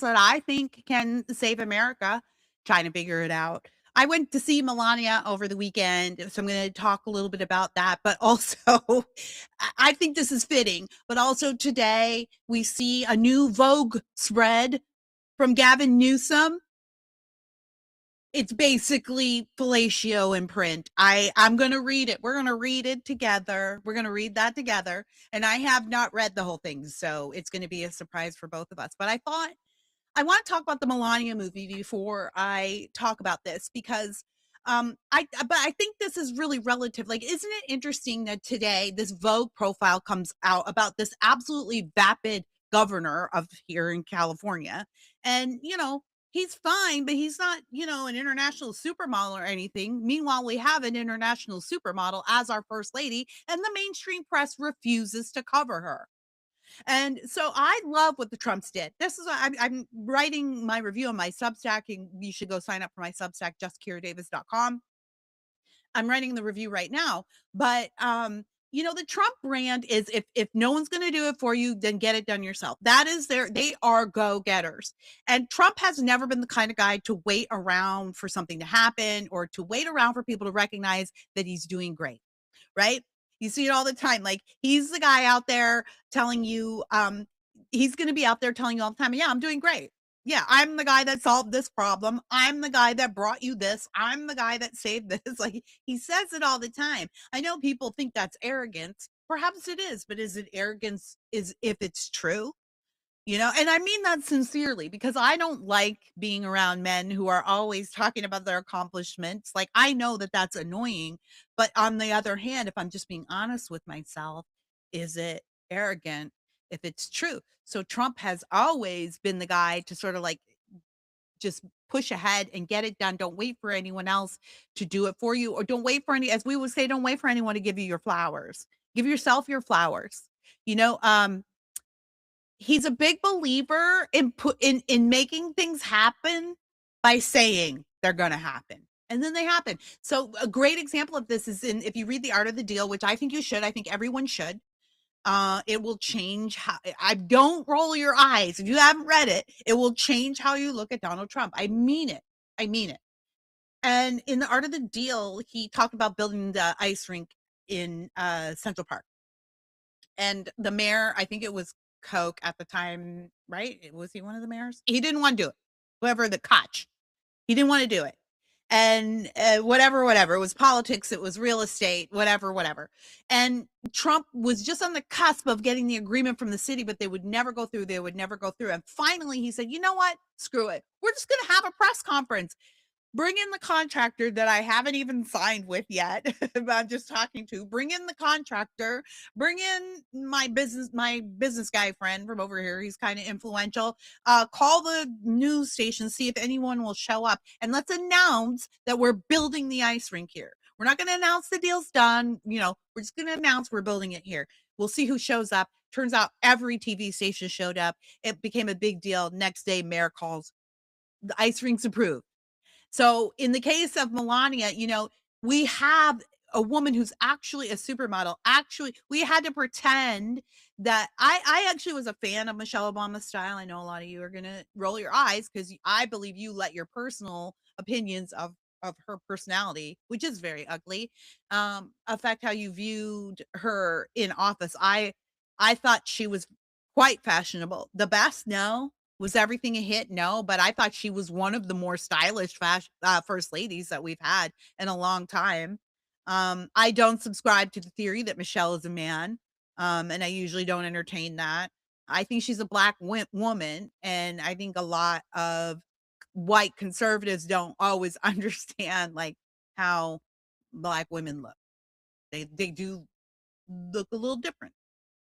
that I think can save America, trying to figure it out. I went to see Melania over the weekend, so I'm gonna talk a little bit about that, but also I think this is fitting, but also today we see a new Vogue spread from Gavin Newsom. It's basically fellatio in print. I'm gonna read it. We're gonna read it together. We're gonna read that together. And I have not read the whole thing, so it's gonna be a surprise for both of us. But I thought I want to talk about the Melania movie before I talk about this because I think this is really relative. Like, isn't it interesting that today this Vogue profile comes out about this absolutely vapid governor of here in California? And, he's fine, but he's not, an international supermodel or anything. Meanwhile, we have an international supermodel as our first lady, and the mainstream press refuses to cover her. And so I love what the Trumps did. This is I'm writing my review on my Substack, and you should go sign up for my Substack, justkiradavis.com. I'm writing the review right now, but the Trump brand is if no one's going to do it for you, then get it done yourself. That is they are go-getters. And Trump has never been the kind of guy to wait around for something to happen or to wait around for people to recognize that he's doing great. Right? You see it all the time. Like, he's the guy out there telling you, he's going to be out there telling you all the time, yeah, I'm doing great. Yeah, I'm the guy that solved this problem. I'm the guy that brought you this. I'm the guy that saved this. Like, he says it all the time. I know people think that's arrogance. Perhaps it is, but is it arrogance is if it's true? And I mean that sincerely because I don't like being around men who are always talking about their accomplishments. Like, I know that that's annoying, but on the other hand, if I'm just being honest with myself, is it arrogant if it's true? So Trump has always been the guy to sort of like just push ahead and get it done. Don't wait for anyone else to do it for you, or don't wait for as we would say, don't wait for anyone to give you your flowers. Give yourself your flowers. You know, um, He's a big believer in making things happen by saying they're gonna happen, and then they happen. So a great example of this is if you read The Art of the Deal, which I think you should, I think everyone should. It will change how I don't roll your eyes. If you haven't read it, it will change how you look at Donald Trump. I mean it. I mean it. And in The Art of the Deal, he talked about building the ice rink in Central Park. And the mayor, I think it was Koch at the time, right? Was he one of the mayors? He didn't want to do it. Whoever the Koch, he didn't want to do it. And whatever. It was politics. It was real estate, whatever. And Trump was just on the cusp of getting the agreement from the city, but they would never go through. And finally he said, you know what? Screw it. We're just going to have a press conference. Bring in the contractor that I haven't even signed with yet. But I'm just talking to. Bring in the contractor. Bring in my business guy friend from over here. He's kind of influential. Call the news station, see if anyone will show up, and let's announce that we're building the ice rink here. We're not going to announce the deal's done. We're just going to announce we're building it here. We'll see who shows up. Turns out every TV station showed up. It became a big deal. Next day, mayor calls. The ice rink's approved. So in the case of Melania, we have a woman who's actually a supermodel. Actually, we had to pretend that I actually was a fan of Michelle Obama's style. I know a lot of you are going to roll your eyes because I believe you let your personal opinions of her personality, which is very ugly, affect how you viewed her in office. I thought she was quite fashionable. The best, no. Was everything a hit? No, but I thought she was one of the more stylish first ladies that we've had in a long time. I don't subscribe to the theory that Michelle is a man, and I usually don't entertain that. I think she's a black woman, and I think a lot of white conservatives don't always understand like how black women look. They do look a little different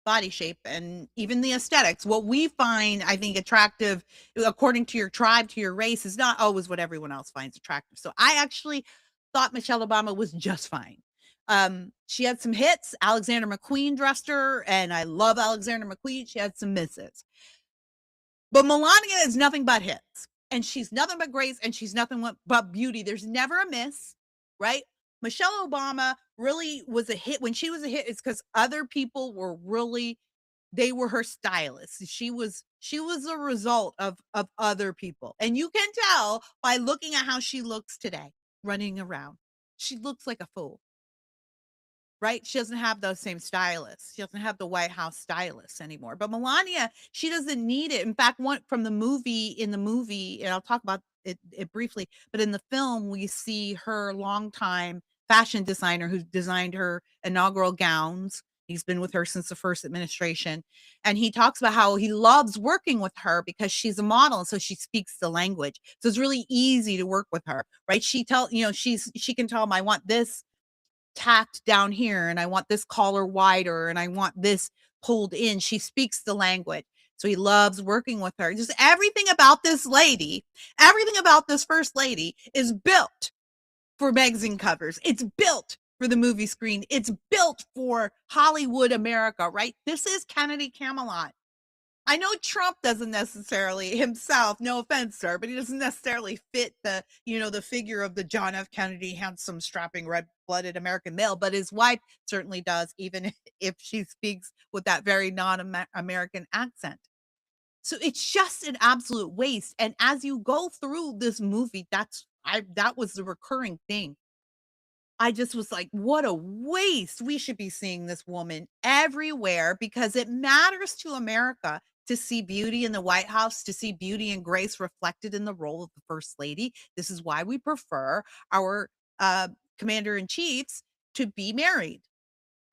body shape and even the aesthetics. What we find, I think, attractive according to your tribe, to your race, is not always what everyone else finds attractive. So I actually thought Michelle Obama was just fine. She had some hits. Alexander McQueen dressed her, and I love Alexander McQueen. She had some misses. But Melania is nothing but hits. And she's nothing but grace, and she's nothing but beauty. There's never a miss, right? Michelle Obama really was a hit. When she was a hit, it's because other people were really They were her stylists. She was a result of other people. And you can tell by looking at how she looks today, running around. She looks like a fool. Right? She doesn't have those same stylists. She doesn't have the White House stylists anymore. But Melania, she doesn't need it. In fact, one from the movie in the movie, and I'll talk about it briefly, but in the film, we see her longtime fashion designer who designed her inaugural gowns. He's been with her since the first administration. And he talks about how he loves working with her because she's a model. And so she speaks the language. So it's really easy to work with her, right? She can tell him, I want this tacked down here and I want this collar wider and I want this pulled in. She speaks the language. So he loves working with her. Just everything about this lady, everything about this first lady is built for magazine covers. It's built for the movie screen. It's built for Hollywood America, right? This is Kennedy Camelot. I know Trump doesn't necessarily himself, no offense, sir, but he doesn't necessarily fit the figure of the John F. Kennedy, handsome, strapping, red-blooded American male, but his wife certainly does, even if she speaks with that very non-American accent. So it's just an absolute waste. And as you go through this movie, that was the recurring thing. I just was like, what a waste. We should be seeing this woman everywhere because it matters to America to see beauty in the White House, to see beauty and grace reflected in the role of the First Lady. This is why we prefer our commander in chiefs to be married,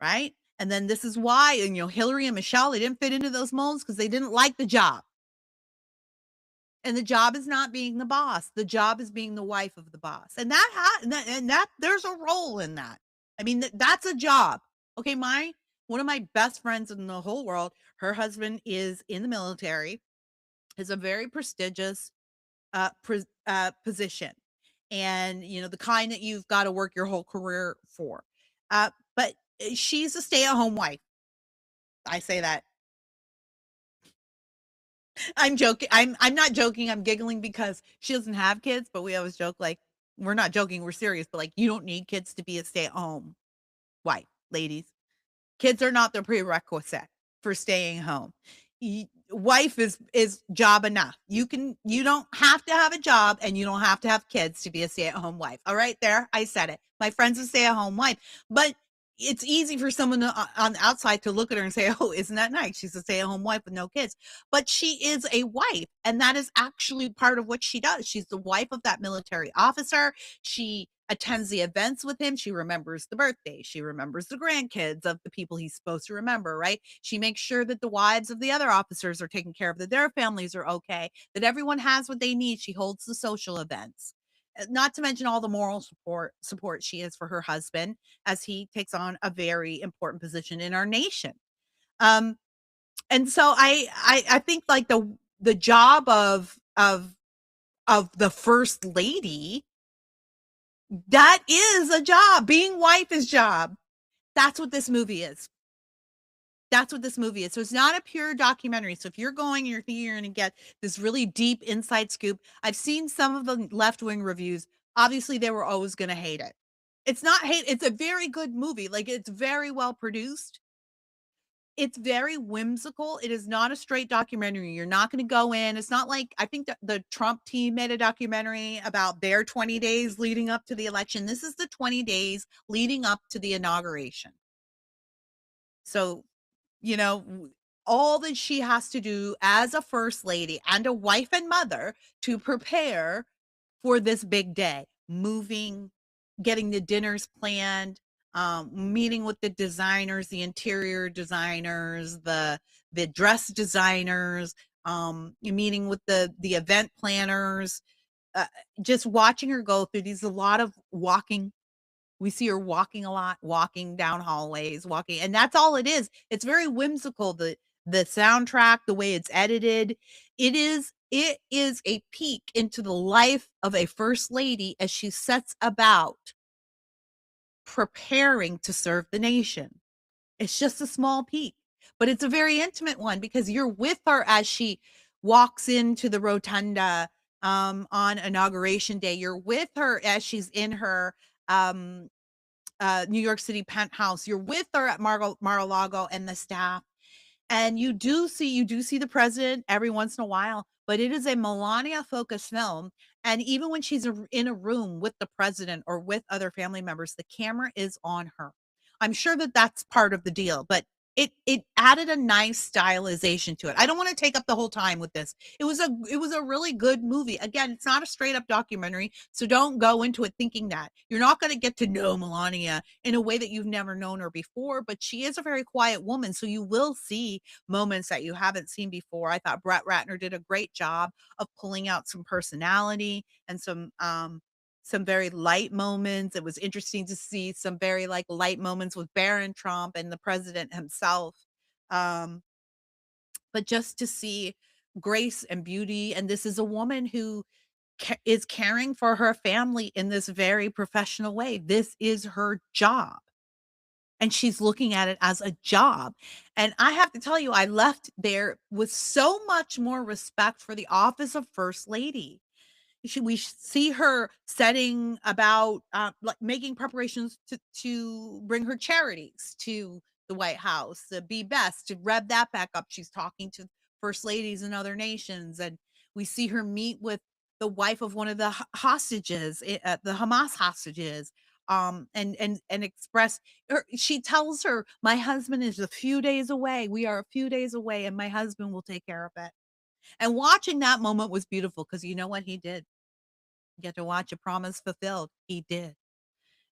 right? And then this is why, and Hillary and Michelle, they didn't fit into those molds because they didn't like the job. And the job is not being the boss. The job is being the wife of the boss. And that there's a role in that. I mean, that's a job. Okay, one of my best friends in the whole world, her husband is in the military, is a very prestigious position. And the kind that you've got to work your whole career for. But she's a stay-at-home wife. I say that I'm joking. I'm not joking. I'm giggling because she doesn't have kids, but we always joke like we're not joking, we're serious, but like you don't need kids to be a stay-at-home wife, ladies. Kids are not the prerequisite for staying home. Wife is job enough. You don't have to have a job and you don't have to have kids to be a stay-at-home wife. All right, there, I said it. My friend's a stay-at-home wife, but it's easy for someone on the outside to look at her and say, "Oh, isn't that nice? She's a stay-at-home wife with no kids." But she is a wife, and that is actually part of what she does. She's the wife of that military officer. She attends the events with him. She remembers the birthdays. She remembers the grandkids of the people he's supposed to remember, right? She makes sure that the wives of the other officers are taken care of, that their families are okay, that everyone has what they need. She holds the social events. Not to mention all the moral support she is for her husband as he takes on a very important position in our nation. Um, and so I think like the job of the first lady, that is a job. Being wife is job. That's what this movie is. That's what this movie is. So it's not a pure documentary. So if you're going, you're thinking you're going to get this really deep inside scoop. I've seen some of the left-wing reviews. Obviously, they were always going to hate it. It's not hate. It's a very good movie. Like it's very well produced. It's very whimsical. It is not a straight documentary. You're not going to go in. It's not like I think the Trump team made a documentary about their 20 days leading up to the election. This is the 20 days leading up to the inauguration. So, you know, all that she has to do as a first lady and a wife and mother to prepare for this big day, moving, getting the dinners planned, meeting with the designers, the interior designers, the dress designers, meeting with the event planners, uh, just watching her go through these, a lot of walking. We see her walking a lot, walking down hallways, walking, and that's all it is. It's very whimsical. The soundtrack, the way it's edited, it is a peek into the life of a first lady as she sets about preparing to serve the nation. It's just a small peek, but it's a very intimate one because you're with her as she walks into the rotunda on inauguration day. You're with her as she's in her um New York City penthouse. You're with her at Mar-a-Lago and the staff. And you do see the president every once in a while, but it is a Melania-focused film, and even when she's in a room with the president or with other family members, the camera is on her. I'm sure that that's part of the deal, but it added a nice stylization to it. I don't wanna take up the whole time with this. It was a really good movie. Again, it's not a straight up documentary, so don't go into it thinking that. You're not gonna get to know Melania in a way that you've never known her before, but she is a very quiet woman, so you will see moments that you haven't seen before. I thought Brett Ratner did a great job of pulling out some personality and some very light moments. It was interesting to see some very like light moments with Barron Trump and the president himself. Um, but just to see grace and beauty, and this is a woman who is caring for her family in this very professional way. This is her job, and she's looking at it as a job. And I have to tell you, I left there with so much more respect for the office of First Lady. We see her setting about, like, making preparations to bring her charities to the White House, the Be Best, to rev that back up. She's talking to first ladies in other nations, and we see her meet with the wife of one of the hostages, the Hamas hostages, and express her. She tells her, "My husband is a few days away. We are a few days away, and my husband will take care of it." And watching that moment was beautiful because you know what he did? You get to watch a promise fulfilled. He did.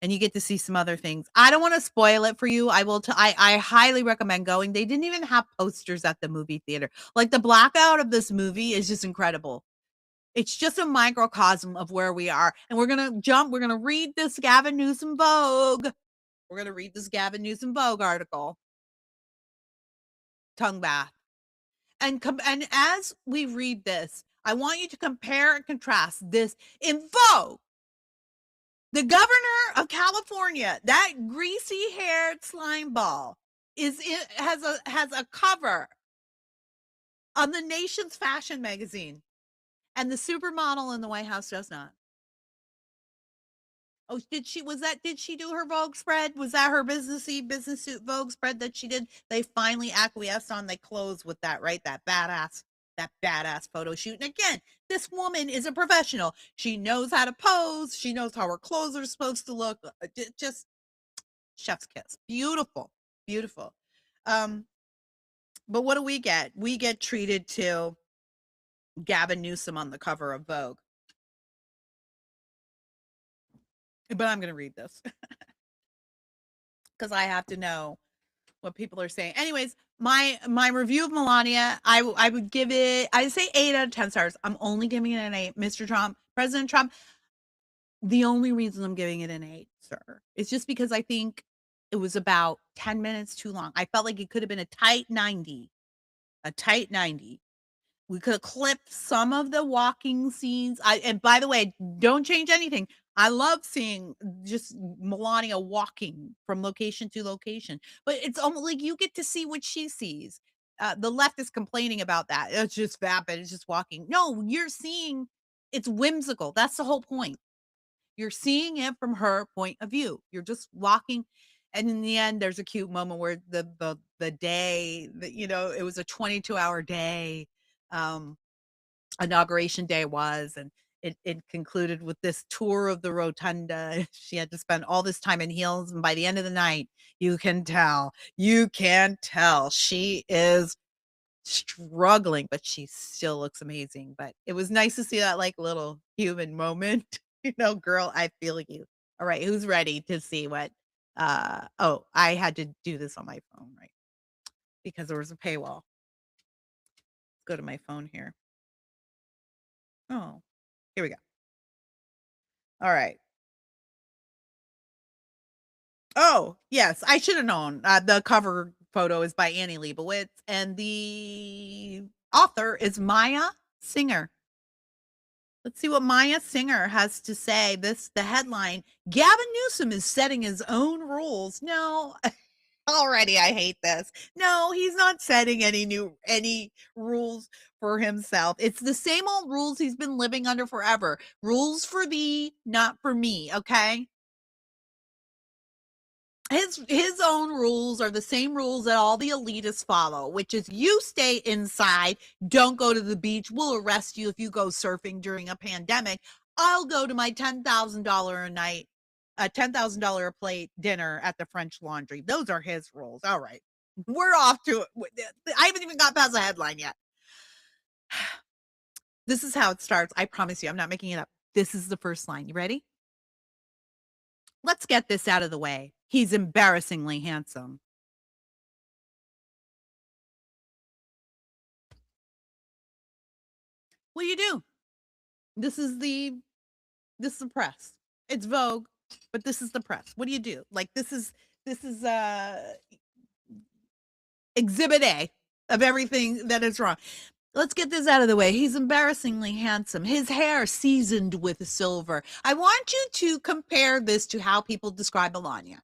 And you get to see some other things. I don't wanna spoil it for you. I highly recommend going. They didn't even have posters at the movie theater. Like, the blackout of this movie is just incredible. It's just a microcosm of where we are, and we're gonna read this Gavin Newsom Vogue. We're gonna read this Gavin Newsom Vogue article, Tongue Bath. And as we read this, I want you to compare and contrast this in Vogue. The governor of California, that greasy-haired slime ball, has a cover on the nation's fashion magazine, and the supermodel in the White House does not. Oh, did she do her Vogue spread? Was that her business suit Vogue spread that she did? They finally acquiesced on, they closed with that, right? That badass photo shoot. And again, this woman is a professional. She knows how to pose. She knows how her clothes are supposed to look. Just chef's kiss. Beautiful. Beautiful. Um, but what do we get? We get treated to Gavin Newsom on the cover of Vogue. But I'm going to read this because I have to know what people are saying. Anyways, my review of Melania, I would give it, I'd say 8 out of 10 stars. I'm only giving it an 8. Mr. Trump, President Trump, the only reason I'm giving it an 8, sir, is just because I think it was about 10 minutes too long. I felt like it could have been a tight 90. A tight 90. We could have clipped some of the walking scenes. And by the way, don't change anything. I love seeing just Melania walking from location to location, but it's almost like you get to see what she sees. The left is complaining about that. It's just vapid. It's just walking. No, you're seeing it's whimsical. That's the whole point. You're seeing it from her point of view. You're just walking, and in the end, there's a cute moment where the day that, it was a 22-hour day, um, inauguration day was, and it concluded with this tour of the rotunda. She had to spend all this time in heels, and by the end of the night, you can tell she is struggling, but she still looks amazing. But it was nice to see that like little human moment. Girl, I feel you. All right, who's ready to see what oh, I had to do this on my phone, right? Because there was a paywall. Go to my phone here. Oh, here we go. All right. Oh, yes, I should have known. The cover photo is by Annie Leibovitz, and the author is Maya Singer. Let's see what Maya Singer has to say. The headline, Gavin Newsom is setting his own rules. No, already I hate this. No, he's not setting any rules for himself. It's the same old rules he's been living under forever. Rules for thee, not for me, okay? His own rules are the same rules that all the elitists follow, which is you stay inside, don't go to the beach. We'll arrest you if you go surfing during a pandemic. I'll go to my $10,000 a night, $10,000 a plate dinner at the French Laundry. Those are his rules. All right. We're off to it. I haven't even got past the headline yet. This is how it starts. I promise you, I'm not making it up. This is the first line. You ready? Let's get this out of the way. He's embarrassingly handsome. What do you do? This is the press. It's Vogue, but this is the press. What do you do? Like this is exhibit A of everything that is wrong. Let's get this out of the way. He's embarrassingly handsome. His hair seasoned with silver. I want you to compare this to how people describe Melania.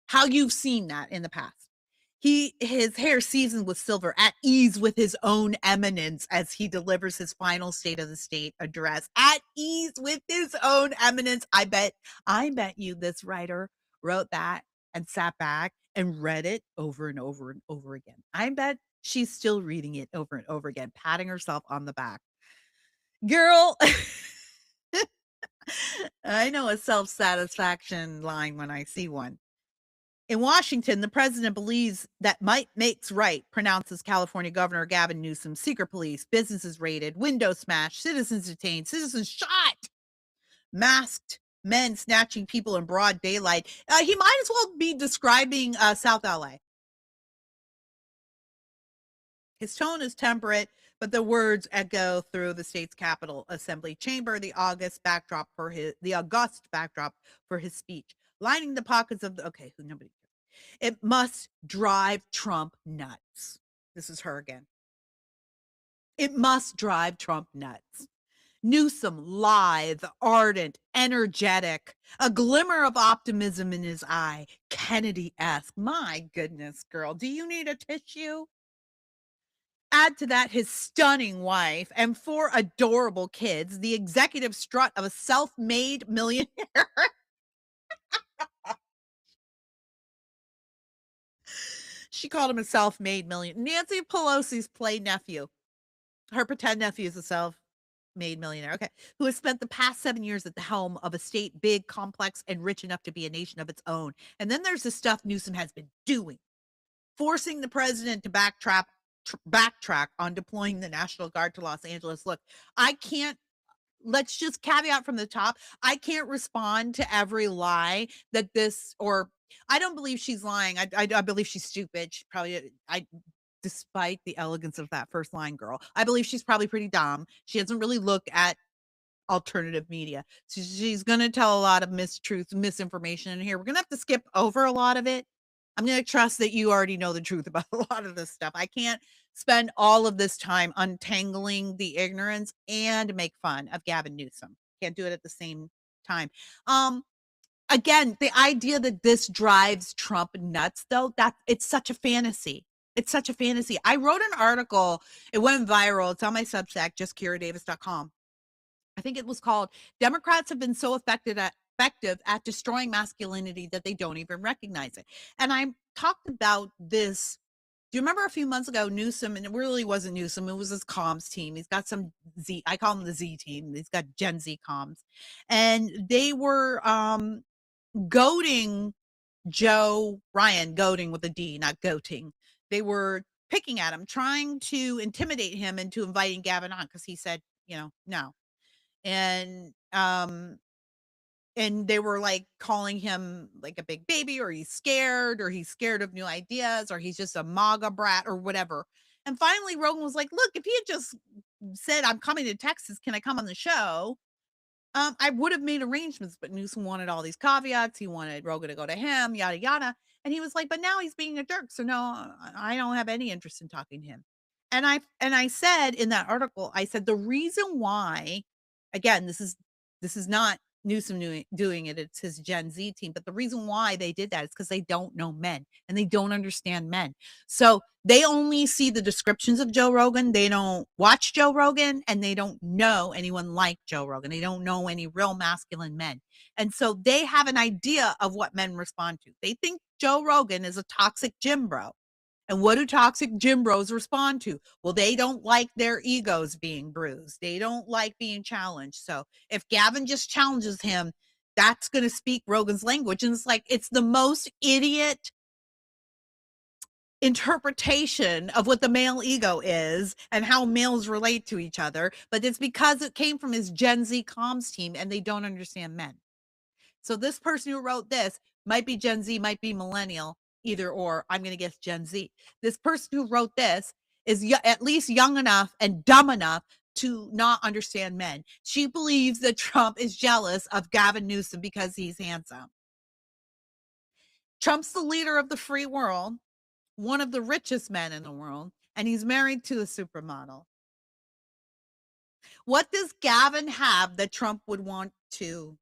How you've seen that in the past. His hair seasoned with silver, at ease with his own eminence as he delivers his final State of the State address. At ease with his own eminence. I bet you this writer wrote that and sat back and read it over and over and over again. I bet she's still reading it over and over again, patting herself on the back. Girl, I know a self-satisfaction line when I see one. In Washington, the president believes that might makes right, pronounces California Governor Gavin Newsom. Secret police, businesses raided, windows smashed, citizens detained, citizens shot, masked men snatching people in broad daylight. He might as well be describing South LA. His tone is temperate, but the words echo through the state's Capitol Assembly chamber, the august backdrop for his speech, lining the pockets of the nobody. It must drive Trump nuts. This is her again. It must drive Trump nuts. Newsom, lithe, ardent, energetic, a glimmer of optimism in his eye. Kennedy-esque. My goodness, girl, do you need a tissue? Add to that his stunning wife and 4 adorable kids, the executive strut of a self-made millionaire. She called him a self-made millionaire. Nancy Pelosi's play nephew. Her pretend nephew is a self-made millionaire. Okay. Who has spent the past 7 years at the helm of a state big, complex, and rich enough to be a nation of its own. And then there's the stuff Newsom has been doing, forcing the president to backtrack on deploying the National Guard to Los Angeles. Look, I can't let's just caveat from the top. I can't respond to every lie that or I don't believe she's lying. I believe she's stupid. She probably, despite the elegance of that first line, girl, I believe she's probably pretty dumb. She doesn't really look at alternative media. So she's going to tell a lot of mistruths, misinformation in here. We're going to have to skip over a lot of it. I'm going to trust that you already know the truth about a lot of this stuff. I can't spend all of this time untangling the ignorance and make fun of Gavin Newsom. Can't do it at the same time. Again, the idea that this drives Trump nuts, though, that it's such a fantasy. It's such a fantasy. I wrote an article. It went viral. It's on my Substack, justkiradavis.com. I think it was called Democrats Have Been So effective at destroying masculinity that they don't even recognize it. And I talked about this. Do you remember a few months ago, Newsom, and it really wasn't Newsom, it was his comms team. He's got some Z, I call him the Z team. He's got Gen Z comms. And they were goading Joe Ryan, goading with a D, not goating. They were picking at him, trying to intimidate him into inviting Gavin on because he said, no. And they were like calling him like a big baby, or he's scared of new ideas, or he's just a MAGA brat or whatever. And finally Rogan was like, look, if he had just said, I'm coming to Texas, can I come on the show? I would have made arrangements, but Newsom wanted all these caveats. He wanted Rogan to go to him, yada, yada. And he was like, but now he's being a jerk. So no, I don't have any interest in talking to him. And I said in that article, I said, the reason why, again, this is not Newsom doing it. It's his Gen Z team. But the reason why they did that is because they don't know men and they don't understand men. So they only see the descriptions of Joe Rogan. They don't watch Joe Rogan and they don't know anyone like Joe Rogan. They don't know any real masculine men. And so they have an idea of what men respond to. They think Joe Rogan is a toxic gym bro. And what do toxic gym bros respond to? Well, they don't like their egos being bruised. They don't like being challenged. So if Gavin just challenges him, that's going to speak Rogan's language. And it's like, it's the most idiot interpretation of what the male ego is and how males relate to each other. But it's because it came from his Gen Z comms team and they don't understand men. So this person who wrote this might be Gen Z, might be millennial, either or. I'm going to guess Gen Z. This person who wrote this is at least young enough and dumb enough to not understand men. She believes that Trump is jealous of Gavin Newsom because he's handsome. Trump's the leader of the free world, one of the richest men in the world, and he's married to a supermodel. What does Gavin have that Trump would want to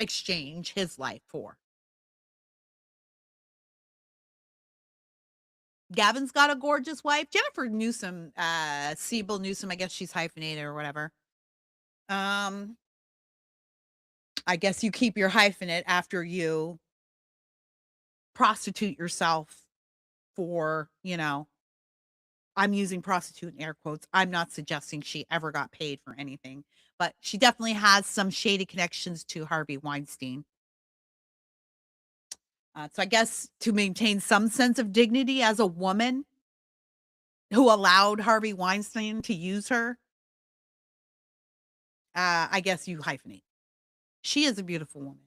exchange his life for? Gavin's got a gorgeous wife. Jennifer Newsom, Siebel Newsom, I guess she's hyphenated or whatever. I guess you keep your hyphenate after you prostitute yourself for, I'm using prostitute in air quotes. I'm not suggesting she ever got paid for anything, but she definitely has some shady connections to Harvey Weinstein. So I guess to maintain some sense of dignity as a woman who allowed Harvey Weinstein to use her, I guess you hyphenate. She is a beautiful woman.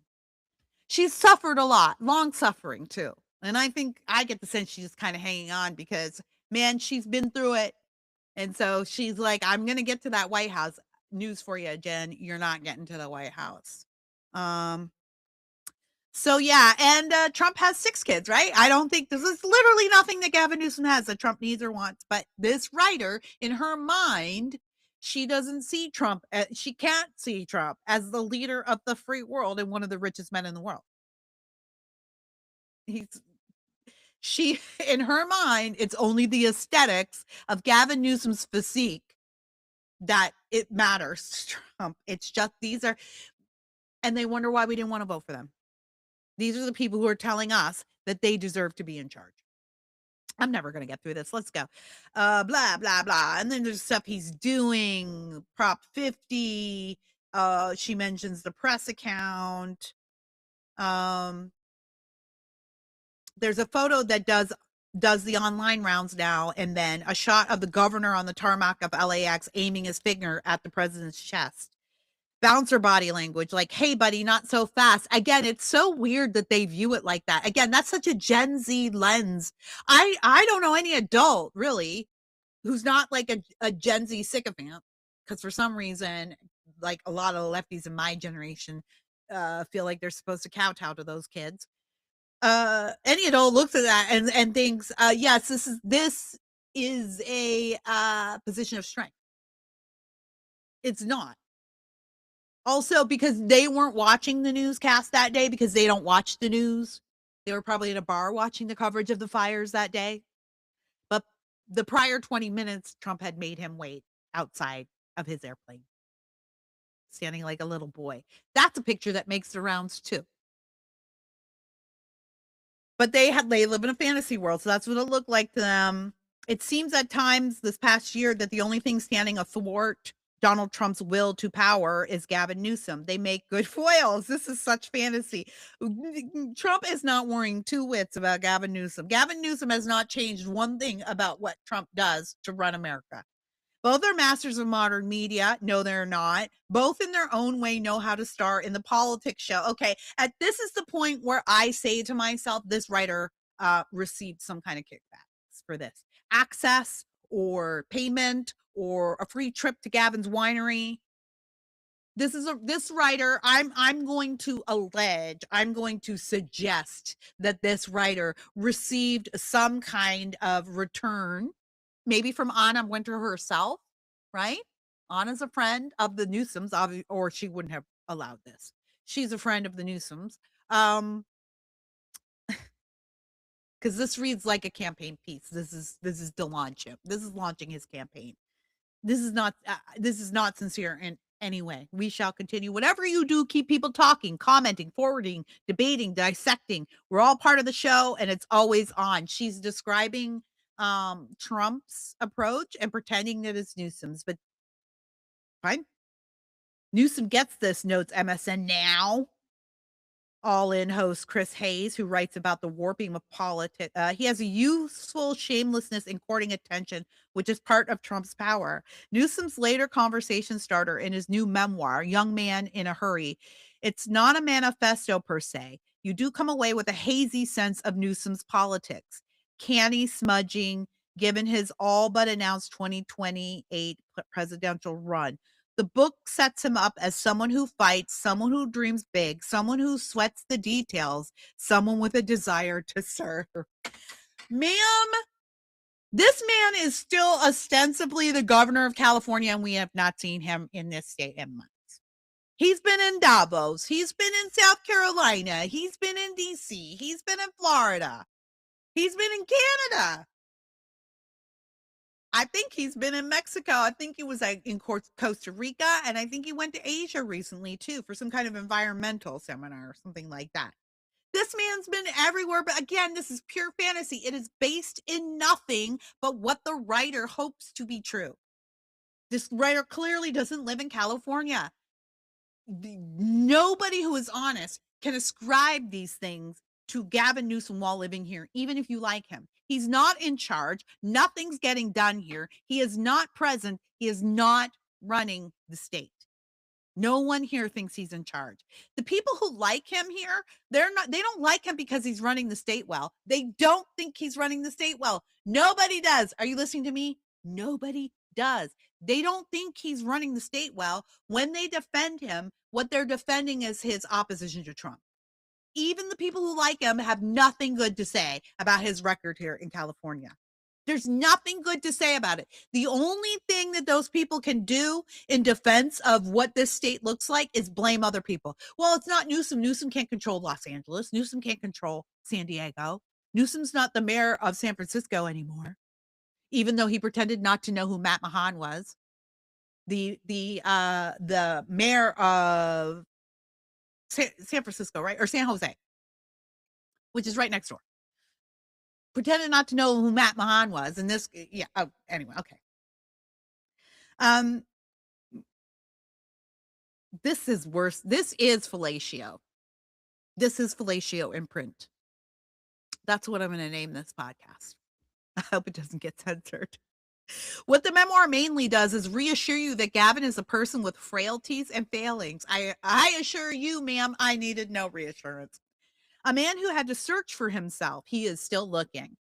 She's suffered a lot, long suffering too. And I think I get the sense she's just kind of hanging on because, man, she's been through it. And so she's like, I'm going to get to that White House. News for you, Jen. You're not getting to the White House. So yeah, and Trump has 6 kids, right? I don't think this is literally nothing that Gavin Newsom has that Trump needs or wants. But this writer, in her mind, she doesn't see Trump. She can't see Trump as the leader of the free world and one of the richest men in the world. She, in her mind, it's only the aesthetics of Gavin Newsom's physique that it matters to Trump. It's just these are, and they wonder why we didn't want to vote for them. These are the people who are telling us that they deserve to be in charge. I'm never going to get through this. Let's go. Blah, blah, blah. And then there's stuff he's doing. Prop 50. She mentions the press account. There's a photo that does the online rounds now, and then a shot of the governor on the tarmac of LAX aiming his finger at the president's chest. Bouncer body language, like, hey, buddy, not so fast. Again, it's so weird that they view it like that. Again, that's such a Gen Z lens. I don't know any adult, really, who's not like a Gen Z sycophant, because for some reason, like a lot of the lefties in my generation feel like they're supposed to kowtow to those kids. Any adult looks at that and thinks, yes, this is a position of strength. It's not. Also, because they weren't watching the newscast that day because they don't watch the news. They were probably in a bar watching the coverage of the fires that day. But the prior 20 minutes, Trump had made him wait outside of his airplane, standing like a little boy. That's a picture that makes the rounds too. But they live in a fantasy world, so that's what it looked like to them. It seems at times this past year that the only thing standing athwart Donald Trump's will to power is Gavin Newsom. They make good foils. This is such fantasy. Trump is not worrying 2 wits about Gavin Newsom. Gavin Newsom has not changed one thing about what Trump does to run America. Both are masters of modern media. No, they're not. Both in their own way know how to star in the politics show. Okay, this is the point where I say to myself, this writer received some kind of kickbacks for this. Access or payment or a free trip to Gavin's winery. This writer, I'm going to suggest that this writer received some kind of return, maybe from Anna Wintour herself, right? Anna's a friend of the Newsoms, or she wouldn't have allowed this. She's a friend of the Newsoms. Um, because this reads like a campaign piece. This is to launch him. This is launching his campaign. This is not sincere in any way. We shall continue. Whatever you do, keep people talking, commenting, forwarding, debating, dissecting. We're all part of the show, and it's always on. She's describing Trump's approach and pretending that it's Newsom's, but fine. Newsom gets this, notes MSN Now. All In host Chris Hayes, who writes about the warping of politics. He has a useful shamelessness in courting attention, which is part of Trump's power. Newsom's later conversation starter in his new memoir, Young Man in a Hurry. It's not a manifesto per se. You do come away with a hazy sense of Newsom's politics. Canny smudging, given his all but announced 2028 presidential run. The book sets him up as someone who fights, someone who dreams big, someone who sweats the details, someone with a desire to serve. Ma'am, this man is still ostensibly the governor of California, and we have not seen him in this state in months. He's been in Davos. He's been in South Carolina. He's been in D.C. He's been in Florida. He's been in Canada. I think he's been in Mexico. I think he was in Costa Rica, and I think he went to Asia recently too for some kind of environmental seminar or something like that. This man's been everywhere, but again, this is pure fantasy. It is based in nothing but what the writer hopes to be true. This writer clearly doesn't live in California. Nobody who is honest can ascribe these things to Gavin Newsom while living here, even if you like him. He's not in charge. Nothing's getting done here. He is not present. He is not running the state. No one here thinks he's in charge. The people who like him here, they don't like him because he's running the state well. They don't think he's running the state well. Nobody does. Are you listening to me? Nobody does. They don't think he's running the state well. When they defend him, what they're defending is his opposition to Trump. Even the people who like him have nothing good to say about his record here in California. There's nothing good to say about it. The only thing that those people can do in defense of what this state looks like is blame other people. Well, it's not Newsom. Newsom can't control Los Angeles. Newsom can't control San Diego. Newsom's not the mayor of San Francisco anymore, even though he pretended not to know who Matt Mahan was. The mayor of San Francisco, right? Or San Jose, which is right next door. Pretended not to know who Matt Mahan was. And this, yeah. Oh, anyway, okay. This is worse. This is fellatio. This is fellatio in print. That's what I'm going to name this podcast. I hope it doesn't get censored. What the memoir mainly does is reassure you that Gavin is a person with frailties and failings. I assure you, ma'am, I needed no reassurance. A man who had to search for himself. He is still looking.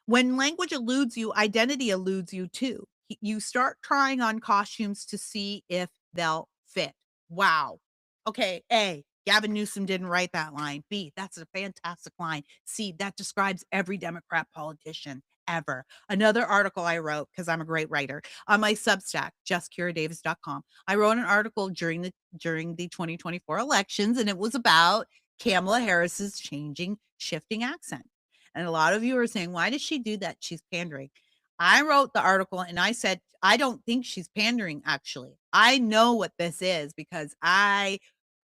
When language eludes you, identity eludes you too. You start trying on costumes to see if they'll fit. Wow. Okay. A, Gavin Newsom didn't write that line. B, that's a fantastic line. C, that describes every Democrat politician ever. Another article I wrote, because I'm a great writer, on my Substack, justkiradavis.com. I wrote an article during the 2024 elections, and it was about Kamala Harris's shifting accent. And a lot of you are saying, why does she do that? She's pandering. I wrote the article and I said, I don't think she's pandering, actually. I know what this is because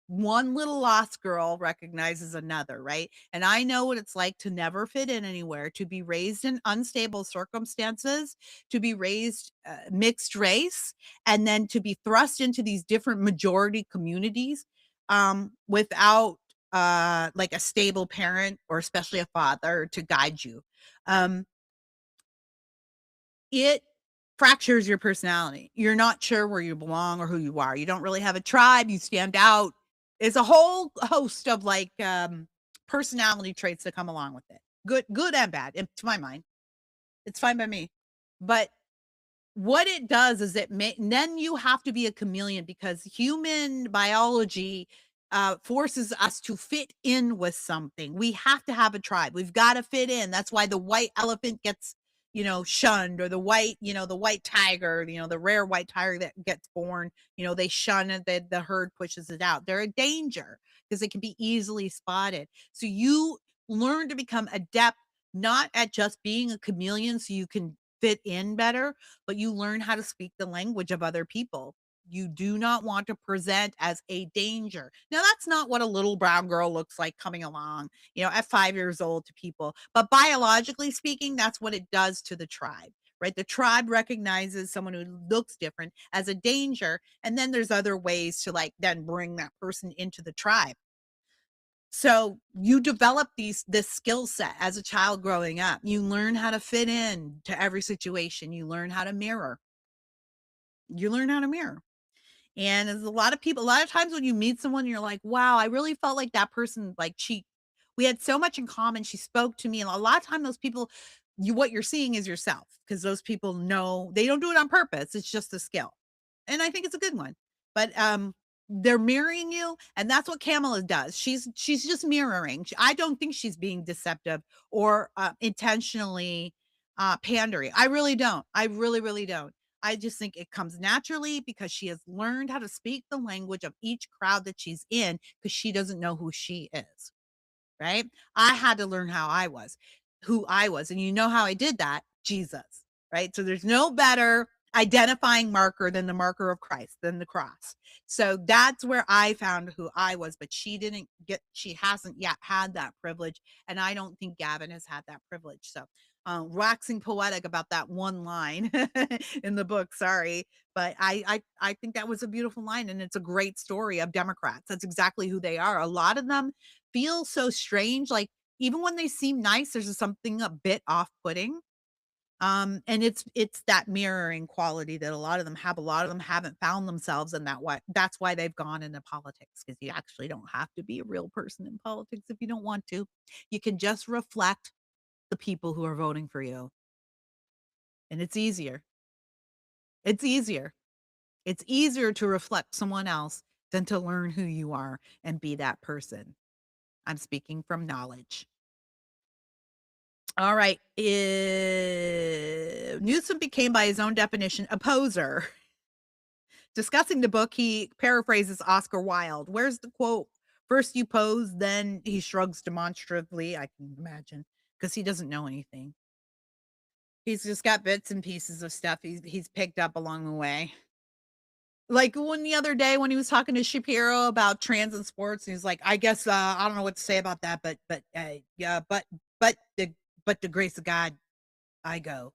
one little lost girl recognizes another, right? And I know what it's like to never fit in anywhere, to be raised in unstable circumstances, to be raised mixed race, and then to be thrust into these different majority communities without like a stable parent or especially a father to guide you. It fractures your personality. You're not sure where you belong or who you are. You don't really have a tribe. You stand out. It's a whole host of like personality traits that come along with it. Good and bad, to my mind. It's fine by me. But what it does is then you have to be a chameleon because human biology forces us to fit in with something. We have to have a tribe. We've got to fit in. That's why the white elephant gets, shunned, or the white tiger, the rare white tiger that gets born, they shun it, the herd pushes it out. They're a danger because it can be easily spotted. So you learn to become adept, not at just being a chameleon so you can fit in better, but you learn how to speak the language of other people. You do not want to present as a danger. Now, that's not what a little brown girl looks like coming along, at 5 years old to people. But biologically speaking, that's what it does to the tribe, right? The tribe recognizes someone who looks different as a danger. And then there's other ways to then bring that person into the tribe. So you develop this skill set as a child growing up. You learn how to fit in to every situation. You learn how to mirror. You learn how to mirror. And there's a lot of times when you meet someone, you're like, wow, I really felt like that person, we had so much in common. She spoke to me. And a lot of time those people, what you're seeing is yourself, because those people know they don't do it on purpose. It's just a skill. And I think it's a good one. But they're mirroring you, and that's what Kamala does. She's just mirroring. I don't think she's being deceptive or intentionally pandering. I really don't. I really, really don't. I just think it comes naturally because she has learned how to speak the language of each crowd that she's in, because she doesn't know who she is, right? I had to learn who I was. And you know how I did that? Jesus, right? So there's no better identifying marker than the marker of Christ, than the cross. So that's where I found who I was, but she hasn't yet had that privilege. And I don't think Gavin has had that privilege. So waxing poetic about that one line in the book, sorry. But I think that was a beautiful line, and it's a great story of Democrats. That's exactly who they are. A lot of them feel so strange, like, even when they seem nice, there's something a bit off-putting. And it's that mirroring quality that a lot of them have. A lot of them haven't found themselves in that way. That's why they've gone into politics, because you actually don't have to be a real person in politics if you don't want to. You can just reflect the people who are voting for you, and it's easier. It's easier. It's easier to reflect someone else than to learn who you are and be that person. I'm speaking from knowledge. All right. Newsom became, by his own definition, a poser. Discussing the book, he paraphrases Oscar Wilde. Where's the quote? First you pose, then he shrugs demonstratively. I can imagine, because he doesn't know anything. He's just got bits and pieces of stuff he's picked up along the way. Like the other day when he was talking to Shapiro about trans and sports, he's like, I guess I don't know what to say about that, but yeah, but the grace of God, I go.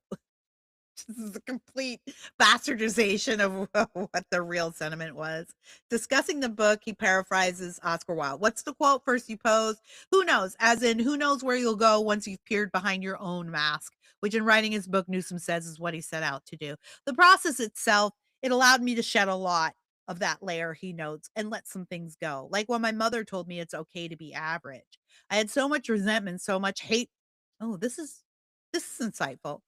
This is a complete bastardization of what the real sentiment was. Discussing the book, he paraphrases Oscar Wilde. What's the quote? First you pose. Who knows? As in, who knows where you'll go once you've peered behind your own mask, which in writing his book, Newsom says is what he set out to do. The process itself, it allowed me to shed a lot of that layer, he notes, and let some things go. Like when my mother told me it's okay to be average. I had so much resentment, so much hate. Oh, this is insightful.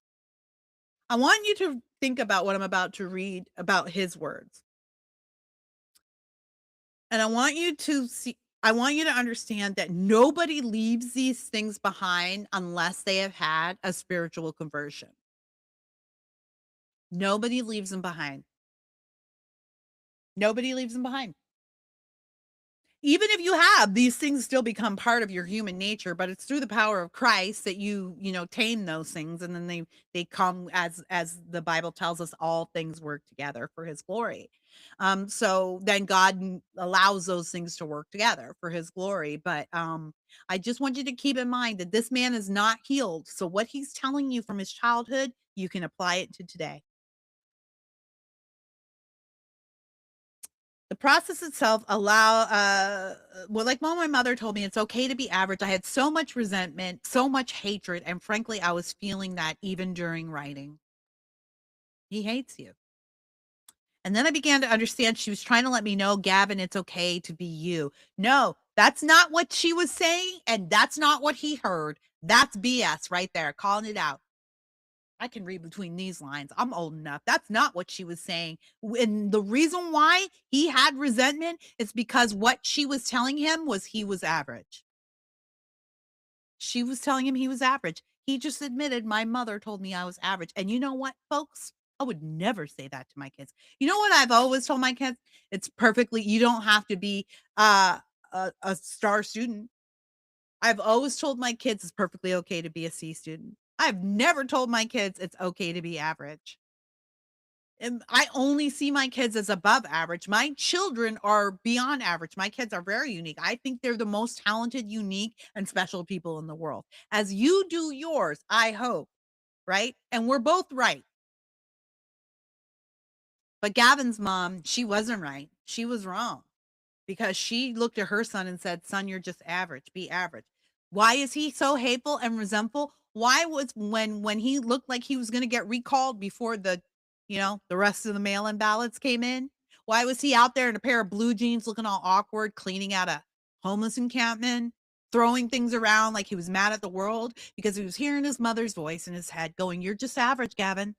I want you to think about what I'm about to read about his words. And I want you to understand that nobody leaves these things behind unless they have had a spiritual conversion. Nobody leaves them behind. Nobody leaves them behind. Even if you have, these things still become part of your human nature, but it's through the power of Christ that you tame those things, and then they come, as the Bible tells us, all things work together for his glory. So then God allows those things to work together for his glory. But I just want you to keep in mind that this man is not healed. So what he's telling you from his childhood, you can apply it to today. The process itself well, like when my mother told me it's okay to be average, I had so much resentment, so much hatred, and frankly, I was feeling that even during writing. He hates you. And then I began to understand she was trying to let me know, Gavin, it's okay to be you. No, that's not what she was saying, and that's not what he heard. That's BS right there, calling it out. I can read between these lines. I'm old enough. That's not what she was saying. And the reason why he had resentment is because what she was telling him was he was average. She was telling him he was average. He just admitted, "My mother told me I was average." And you know what, folks? I would never say that to my kids. You know what I've always told my kids? It's perfectly you don't have to be, uh, a star student. I've always told my kids it's perfectly okay to be a C student. I've never told my kids it's okay to be average. And I only see my kids as above average. My children are beyond average. My kids are very unique. I think they're the most talented, unique, and special people in the world. As you do yours, I hope, right? And we're both right. But Gavin's mom, she wasn't right. She was wrong. Because she looked at her son and said, "Son, you're just average. Be average." Why is he so hateful and resentful? Why was when he looked like he was going to get recalled before the rest of the mail-in ballots came in? Why was he out there in a pair of blue jeans looking all awkward, cleaning out a homeless encampment, throwing things around like he was mad at the world? Because he was hearing his mother's voice in his head going, "You're just average, Gavin,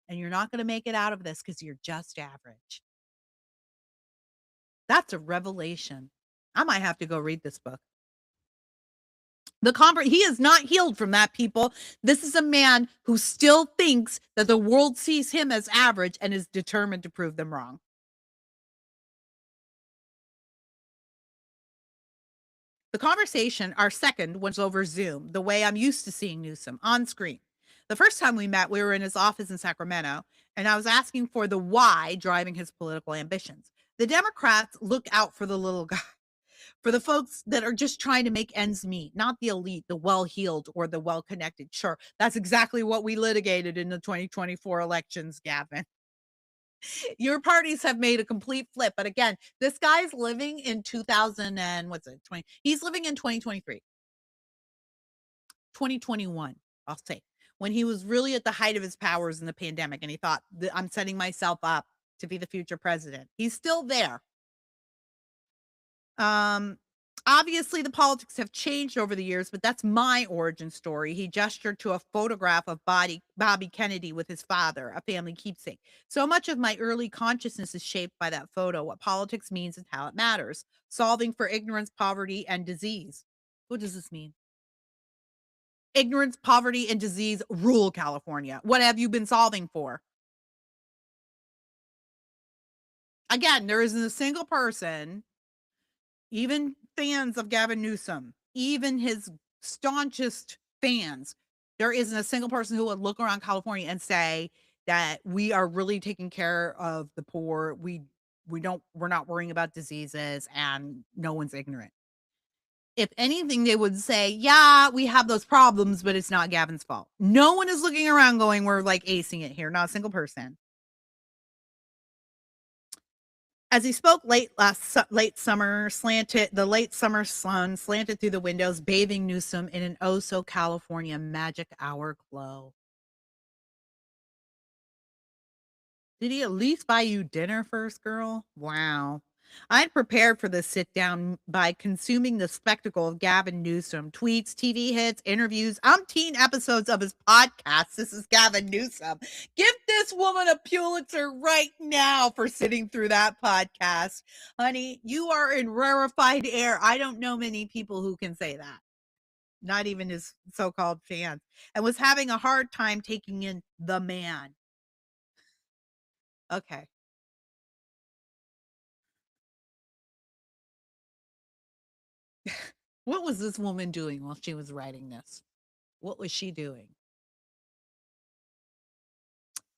and you're not going to make it out of this because you're just average." That's a revelation. I might have to go read this book. He is not healed from that, people. This is a man who still thinks that the world sees him as average and is determined to prove them wrong. The conversation, our second, was over Zoom, the way I'm used to seeing Newsom on screen. The first time we met, we were in his office in Sacramento, and I was asking for the why driving his political ambitions. The Democrats look out for the little guy. For the folks that are just trying to make ends meet, not the elite, the well-heeled or the well-connected. Sure, that's exactly what we litigated in the 2024 elections, Gavin. Your parties have made a complete flip, but again, this guy's living in 2000 and what's it, 20 he's living in 2023, 2021, I'll say, when he was really at the height of his powers in the pandemic, and he thought, "I'm setting myself up to be the future president." He's still there. Um, Obviously, the politics have changed over the years, but that's my origin story. He gestured to a photograph of Bobby Kennedy with his father, a family keepsake. So much of my early consciousness is shaped by that photo, what politics means and how it matters. Solving for ignorance, poverty, and disease. What does this mean? Ignorance, poverty, and disease rule California. What have you been solving for? Again, there isn't a single person, even fans of Gavin Newsom, even his staunchest fans, there isn't a single person who would look around California and say that we are really taking care of the poor. We're not worrying about diseases and no one's ignorant. If anything, they would say, yeah, we have those problems, but it's not Gavin's fault. No one is looking around going, we're like acing it here. Not a single person. As he spoke late summer sun slanted through the windows, bathing Newsom in an oh so California magic hour glow. Did he at least buy you dinner first, girl? Wow. I'd prepared for this sit down by consuming the spectacle of Gavin Newsom tweets, TV hits, interviews, umpteen episodes of his podcast. This is Gavin Newsom. Give this woman a Pulitzer right now for sitting through that podcast. Honey, you are in rarefied air. I don't know many people who can say that, not even his so called fans, and was having a hard time taking in the man. Okay. What was this woman doing while she was writing this? What was she doing?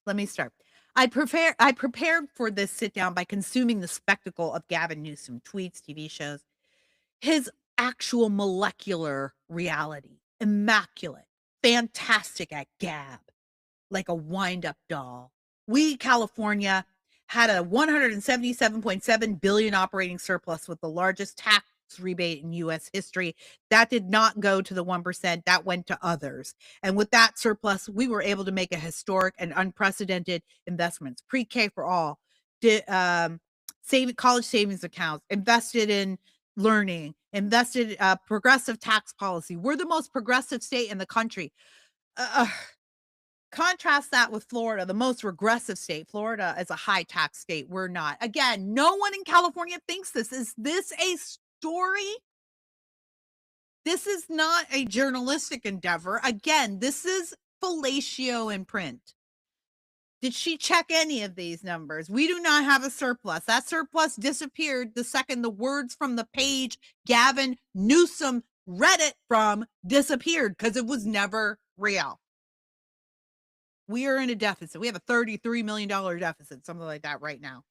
Let me start. I prepared for this sit down by consuming the spectacle of Gavin Newsom tweets, TV shows, his actual molecular reality, immaculate, fantastic at gab, like a wind up doll. We, California, had a 177.7 billion operating surplus with the largest tax rebate in US history. That did not go to the 1%, that went to others. And with that surplus, we were able to make a historic and unprecedented investments. Pre-K for all, did saving college savings accounts, invested in learning, invested progressive tax policy. We're the most progressive state in the country. Uh, Contrast that with Florida, the most regressive state. Florida is a high tax state. We're not. Again, no one in California thinks this. Is this a story? This is not a journalistic endeavor. Again, this is fellatio in print. Did she check any of these numbers? We do not have a surplus. That surplus disappeared the second the words from the page Gavin Newsom read it from disappeared because it was never real. We are in a deficit. We have a $33 million deficit, something like that right now.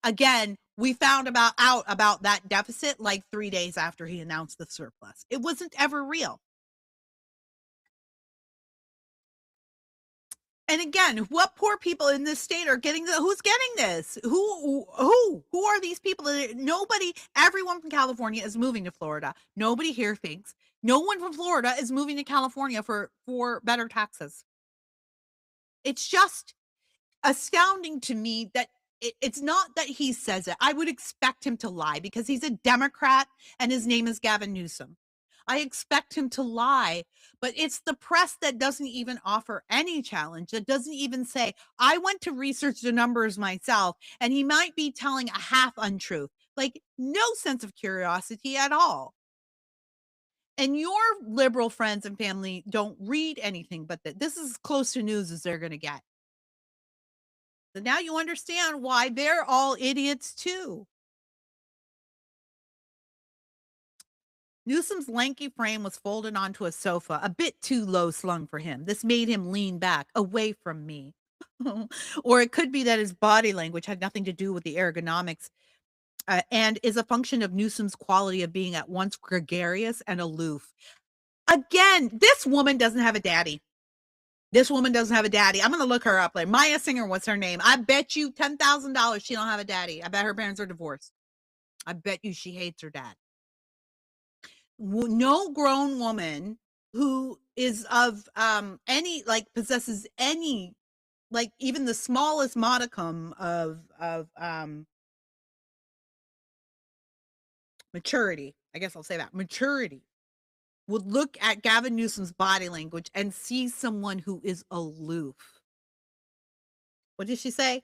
Again, we found out about that deficit like 3 days after he announced the surplus. It wasn't ever real. And again, what poor people in this state are getting who's getting this? Who are these people? Nobody, everyone from California is moving to Florida. Nobody here thinks. No one from Florida is moving to California for better taxes. It's just astounding to me that it's not that he says it. I would expect him to lie because he's a Democrat and his name is Gavin Newsom. I expect him to lie, but it's the press that doesn't even offer any challenge, that doesn't even say, I went to research the numbers myself, and he might be telling a half untruth. Like, no sense of curiosity at all. And your liberal friends and family don't read anything but that. This is as close to news as they're going to get. So now you understand why they're all idiots too. Newsom's lanky frame was folded onto a sofa, a bit too low slung for him. This made him lean back, away from me. Or it could be that his body language had nothing to do with the ergonomics and is a function of Newsom's quality of being at once gregarious and aloof. Again, this woman doesn't have a daddy. This woman doesn't have a daddy. I'm going to look her up. Like Maya Singer, what's her name? I bet you $10,000 she don't have a daddy. I bet her parents are divorced. I bet you she hates her dad. No grown woman who is of any, like, possesses any, like, even the smallest modicum of maturity, I guess I'll say that, maturity, would look at Gavin Newsom's body language and see someone who is aloof. What did she say?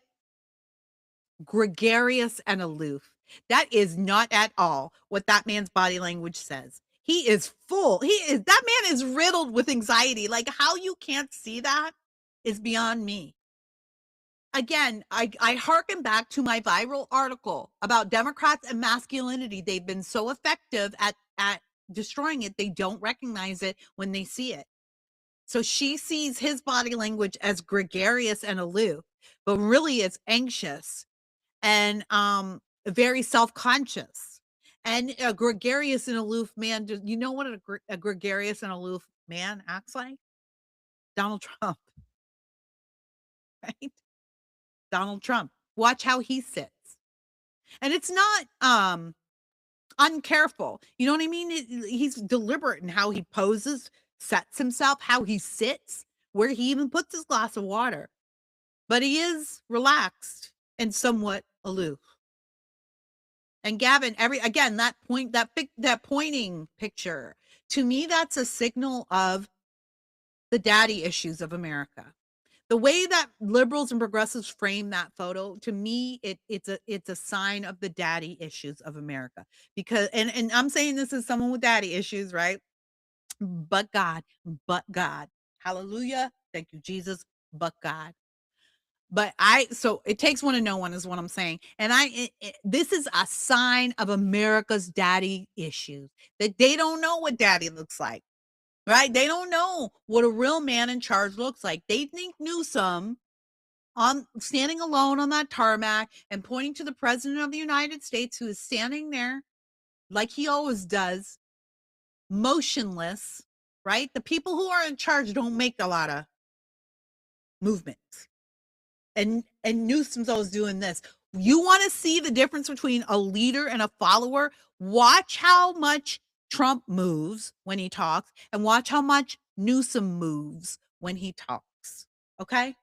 Gregarious and aloof. That is not at all what that man's body language says. He is full. That man is riddled with anxiety. Like, how you can't see that is beyond me. Again, I harken back to my viral article about Democrats and masculinity. They've been so effective at destroying it. They don't recognize it when they see it. So she sees his body language as gregarious and aloof, but really it's anxious and very self-conscious. And a gregarious and aloof man, you know what a gregarious and aloof man acts like? Donald Trump, right? Donald Trump. Watch how he sits. And it's not uncareful. You know what I mean? He's deliberate in how he poses, sets himself, how he sits, where he even puts his glass of water. But he is relaxed and somewhat aloof. And Gavin, that pointing picture, to me, that's a signal of the daddy issues of America. The way that liberals and progressives frame that photo, to me, it's a sign of the daddy issues of America. Because and I'm saying this as someone with daddy issues, right? But God, hallelujah, thank you, Jesus, but God. But so it takes one to know one is what I'm saying. And this is a sign of America's daddy issues, that they don't know what daddy looks like, right? They don't know what a real man in charge looks like. They think Newsom on standing alone on that tarmac and pointing to the president of the United States, who is standing there like he always does, motionless, right? The people who are in charge don't make a lot of movements. And Newsom's always doing this. You want to see the difference between a leader and a follower? Watch how much Trump moves when he talks, and watch how much Newsom moves when he talks. Okay?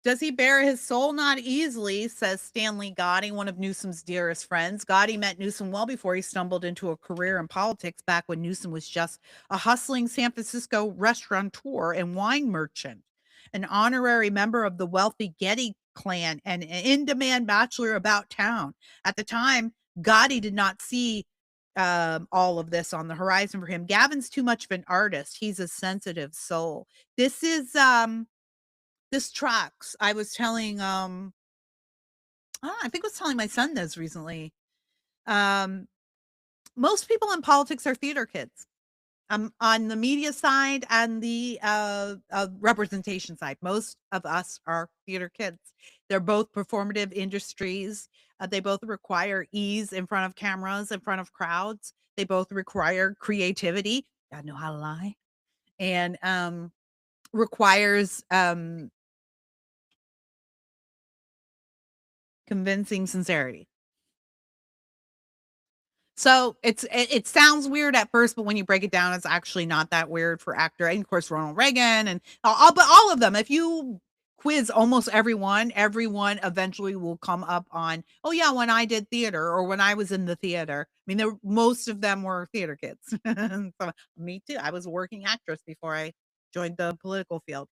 Does he bare his soul? Not easily, says Stanley Gotti, one of Newsom's dearest friends. Gotti met Newsom well before he stumbled into a career in politics, back when Newsom was just a hustling San Francisco restaurateur and wine merchant, an honorary member of the wealthy Getty clan and an in-demand bachelor about town. At the time, Gotti did not see all of this on the horizon for him. Gavin's too much of an artist. He's a sensitive soul. This is this tracks. I was telling I think I was telling my son this recently. Most people in politics are theater kids. On the media side and the representation side, most of us are theater kids. They're both performative industries. They both require ease in front of cameras, in front of crowds. They both require creativity. Gotta know how to lie. And requires convincing sincerity. So it sounds weird at first, but when you break it down, it's actually not that weird for actor. And of course, Ronald Reagan and but all of them. If you quiz almost everyone eventually will come up on, oh yeah, when I did theater or when I was in the theater. I mean, most of them were theater kids. So, me too. I was a working actress before I joined the political field.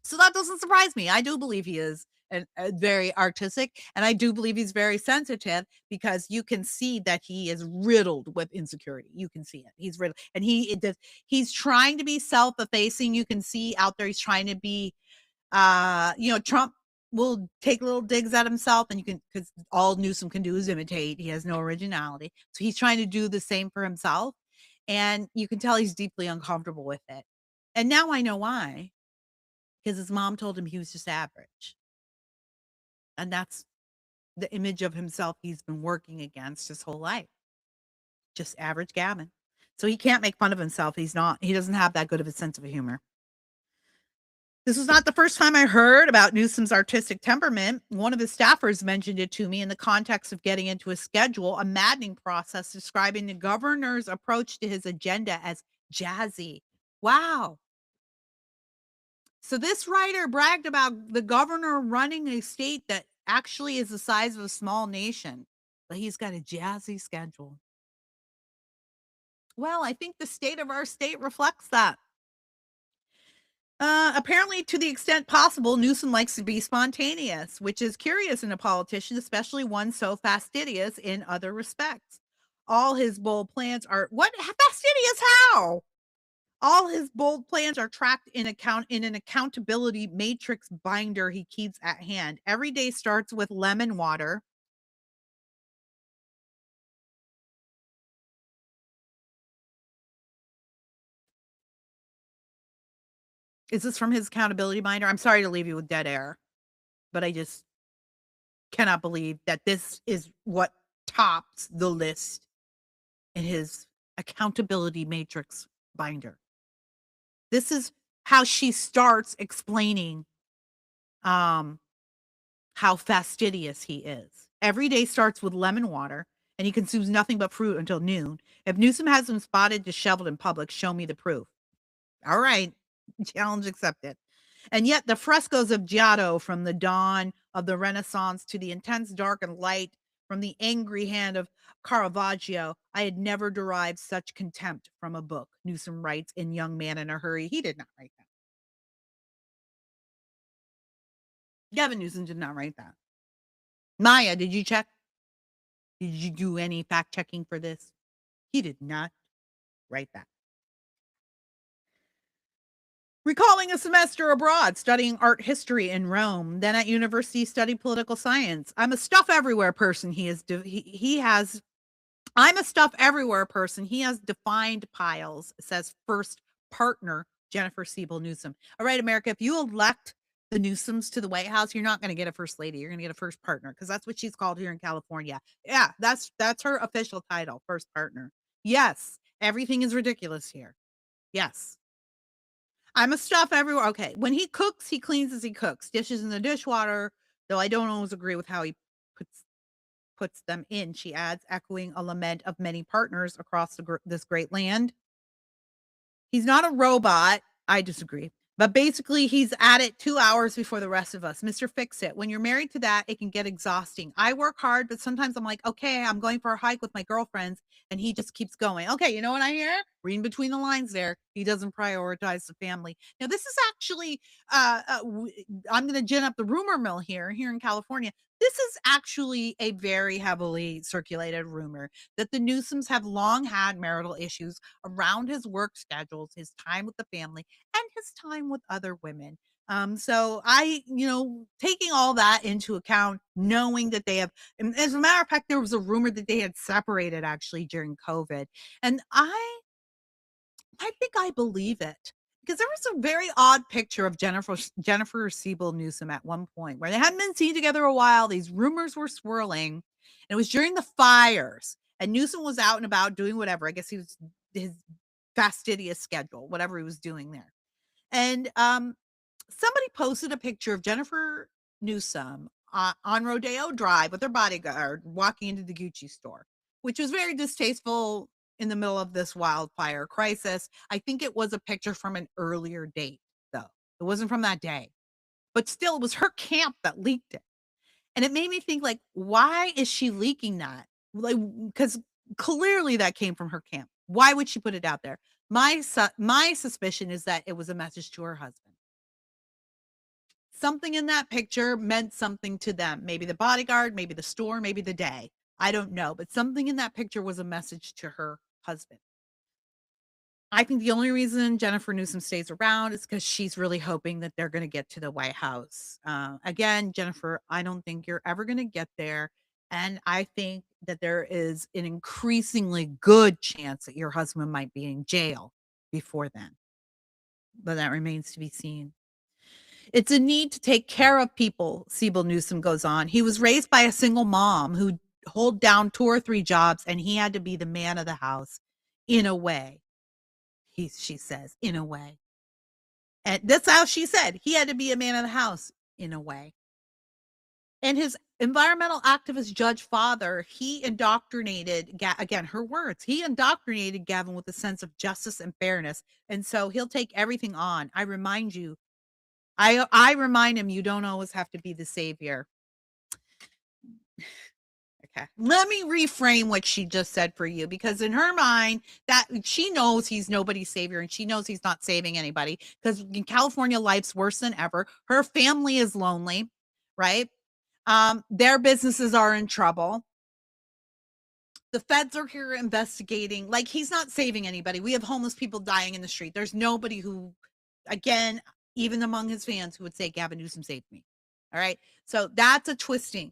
So that doesn't surprise me. I do believe he is very artistic, and I do believe he's very sensitive because you can see that he is riddled with insecurity. You can see it. He's riddled, and he's trying to be self-effacing. You can see out there he's trying to be, Trump will take little digs at himself, and you can because all Newsom can do is imitate. He has no originality, so he's trying to do the same for himself, and you can tell he's deeply uncomfortable with it. And now I know why. Because his mom told him he was just average. And that's the image of himself he's been working against his whole life. Just average Gavin. So he can't make fun of himself. He doesn't have that good of a sense of humor. This was not the first time I heard about Newsom's artistic temperament. One of his staffers mentioned it to me in the context of getting into his schedule, a maddening process describing the governor's approach to his agenda as jazzy. Wow. So this writer bragged about the governor running a state that actually is the size of a small nation, but he's got a jazzy schedule. Well, I think the state of our state reflects that. Apparently, to the extent possible, Newsom likes to be spontaneous, which is curious in a politician, especially one so fastidious in other respects. All his bold plans are what fastidious? How? All his bold plans are tracked in an accountability matrix binder he keeps at hand. Every day starts with lemon water. Is this from his accountability binder? I'm sorry to leave you with dead air, but I just cannot believe that this is what tops the list in his accountability matrix binder. This is how she starts explaining um how fastidious he is. Every day starts with lemon water, and he consumes nothing but fruit until noon. If Newsom has him spotted disheveled in public, show me the proof. All right, challenge accepted. And yet, the frescoes of Giotto, from the dawn of the Renaissance to the intense dark and light from the angry hand of Caravaggio, I had never derived such contempt from a book, Newsom writes in Young Man in a Hurry. He did not write that. Gavin Newsom did not write that. Maya, did you check? Did you do any fact checking for this? He did not write that. Recalling a semester abroad studying art history in Rome, then at university studied political science. I'm a stuff everywhere person. He has I'm a stuff everywhere person. He has defined piles, says first partner Jennifer Siebel Newsom. All right, America, if you elect the Newsoms to the White House, you're not going to get a first lady. You're going to get a first partner because that's what she's called here in California. Yeah, that's her official title, first partner. Yes, everything is ridiculous here. Yes. I'm a stuff everywhere. Okay, when he cooks, he cleans as he cooks. Dishes in the dishwater, though I don't always agree with how he puts them in, she adds, echoing a lament of many partners across this great land. He's not a robot. I disagree. But basically, he's at it 2 hours before the rest of us. Mr. Fix It. When you're married to that, it can get exhausting. I work hard, but sometimes I'm like, okay, I'm going for a hike with my girlfriends, and he just keeps going. Okay, you know what I hear? Reading between the lines there, he doesn't prioritize the family. Now, this is actually, I'm going to gin up the rumor mill here in California. This is actually a very heavily circulated rumor that the Newsoms have long had marital issues around his work schedules, his time with the family, and his time with other women. So taking all that into account, knowing that they have, and as a matter of fact, there was a rumor that they had separated actually during COVID. And I think I believe it because there was a very odd picture of Jennifer Siebel Newsom at one point where they hadn't been seen together a while. These rumors were swirling, and it was during the fires. And Newsom was out and about doing whatever. I guess he was his fastidious schedule, whatever he was doing there. And somebody posted a picture of Jennifer Newsom on Rodeo Drive with her bodyguard walking into the Gucci store, which was very distasteful in the middle of this wildfire crisis. I think it was a picture from an earlier date, though. It wasn't from that day. But still, it was her camp that leaked it. And it made me think, like, why is she leaking that? Like, because clearly that came from her camp. Why would she put it out there? My suspicion is that it was a message to her husband. Something in that picture meant something to them. Maybe the bodyguard, maybe the store, maybe the day. I don't know, but something in that picture was a message to her husband. I think the only reason Jennifer Newsom stays around is because she's really hoping that they're going to get to the White House. Again, Jennifer, I don't think you're ever going to get there. And I think that there is an increasingly good chance that your husband might be in jail before then. But that remains to be seen. It's a need to take care of people, Siebel Newsom goes on. He was raised by a single mom who held down 2 or 3 jobs, and he had to be the man of the house in a way. She says, in a way. And that's how she said. He had to be a man of the house in a way. And his environmental activist judge father, he indoctrinated, again, her words, he indoctrinated Gavin with a sense of justice and fairness. And so he'll take everything on. I remind you, I remind him you don't always have to be the savior. Okay. Let me reframe what she just said for you, because in her mind, that she knows he's nobody's savior and she knows he's not saving anybody, because in California, life's worse than ever. Her family is lonely, right? Their businesses are in trouble. The feds are here investigating. Like, he's not saving anybody. We have homeless people dying in the street. There's nobody who, again, even among his fans, who would say Gavin Newsom saved me. All right. So that's a twisting.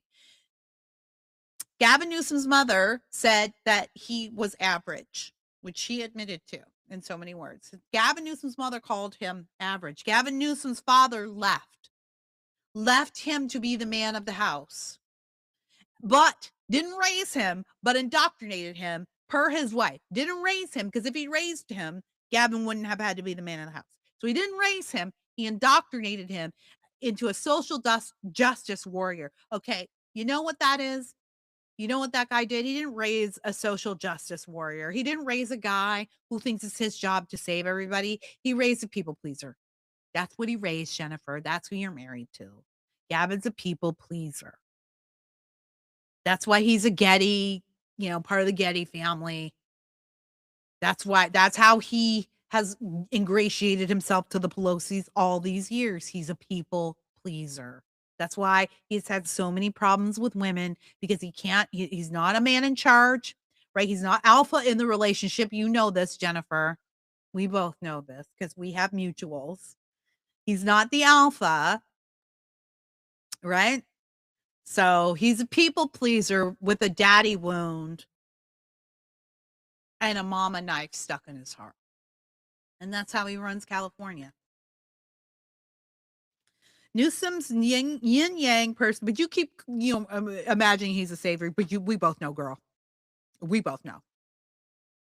Gavin Newsom's mother said that he was average, which she admitted to in so many words. Gavin Newsom's mother called him average. Gavin Newsom's father left him to be the man of the house, but didn't raise him, but indoctrinated him per his wife. Didn't raise him, because if he raised him, Gavin wouldn't have had to be the man of the house. So he didn't raise him. He indoctrinated him into a social justice warrior. Okay, you know what that is? You know what that guy did? He didn't raise a social justice warrior. He didn't raise a guy who thinks it's his job to save everybody. He raised a people pleaser. That's what he raised, Jennifer. That's who you're married to. Gavin's a people pleaser. That's why he's a Getty, part of the Getty family. That's how he has ingratiated himself to the Pelosi's all these years. He's a people pleaser. That's why he's had so many problems with women, because he's not a man in charge, right? He's not alpha in the relationship. You know this, Jennifer. We both know this because we have mutuals. He's not the alpha, right? So he's a people pleaser with a daddy wound and a mama knife stuck in his heart. And that's how he runs California. Newsom's yin yang person, but you keep imagining he's a savior, but we both know, girl. We both know.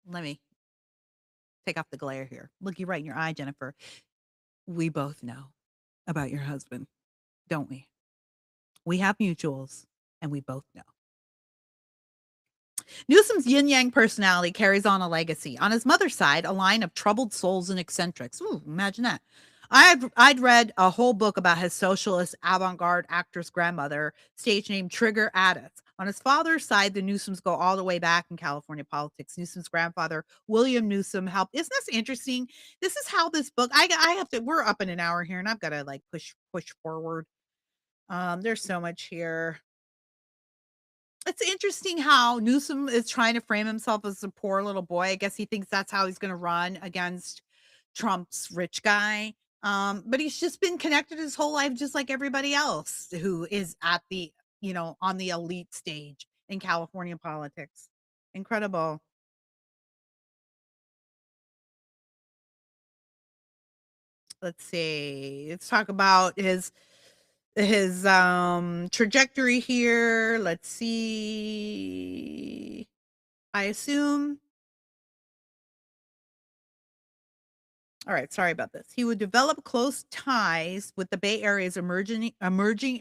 Let me take off the glare here. Look you right in your eye, Jennifer. We both know about your husband, don't we? We have mutuals, and we both know. Newsom's yin-yang personality carries on a legacy. On his mother's side, a line of troubled souls and eccentrics. Ooh, imagine that. I'd read a whole book about his socialist avant-garde actress grandmother, stage name Trigger Addis. On his father's side, the Newsoms go all the way back in California politics. Newsom's grandfather, William Newsom, helped. Isn't this interesting? This is how this book. I have to. We're up in an hour here, and I've got to like push forward. There's so much here. It's interesting how Newsom is trying to frame himself as a poor little boy. I guess he thinks that's how he's going to run against Trump's rich guy. But he's just been connected his whole life, just like everybody else who is at the, on the elite stage in California politics. Incredible. Let's see. Let's talk about his trajectory here. Let's see. I assume. All right, sorry about this. He would develop close ties with the Bay Area's emerging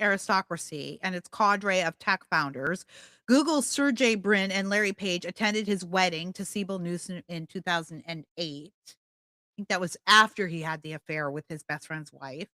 aristocracy and its cadre of tech founders. Google's Sergey Brin and Larry Page attended his wedding to Sibyl Newsom in 2008. I think that was after he had the affair with his best friend's wife.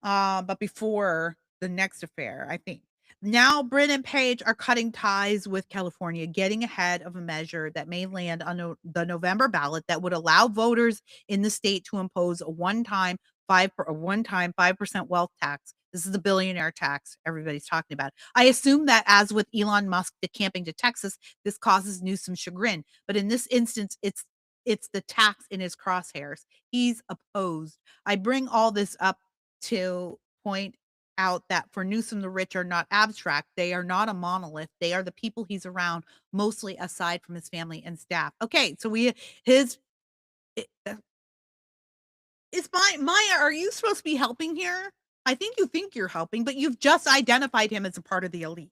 But before the next affair, I think. Now, Brin and Page are cutting ties with California, getting ahead of a measure that may land on the November ballot that would allow voters in the state to impose a one-time 5% wealth tax. This is the billionaire tax everybody's talking about. I assume that, as with Elon Musk decamping to Texas, this causes Newsom chagrin. But in this instance, it's the tax in his crosshairs. He's opposed. I bring all this up to point out that for Newsom, the rich are not abstract. They are not a monolith. They are the people he's around, mostly aside from his family and staff. Okay, so his is Maya, are you supposed to be helping here? I think you're helping, but you've just identified him as a part of the elite.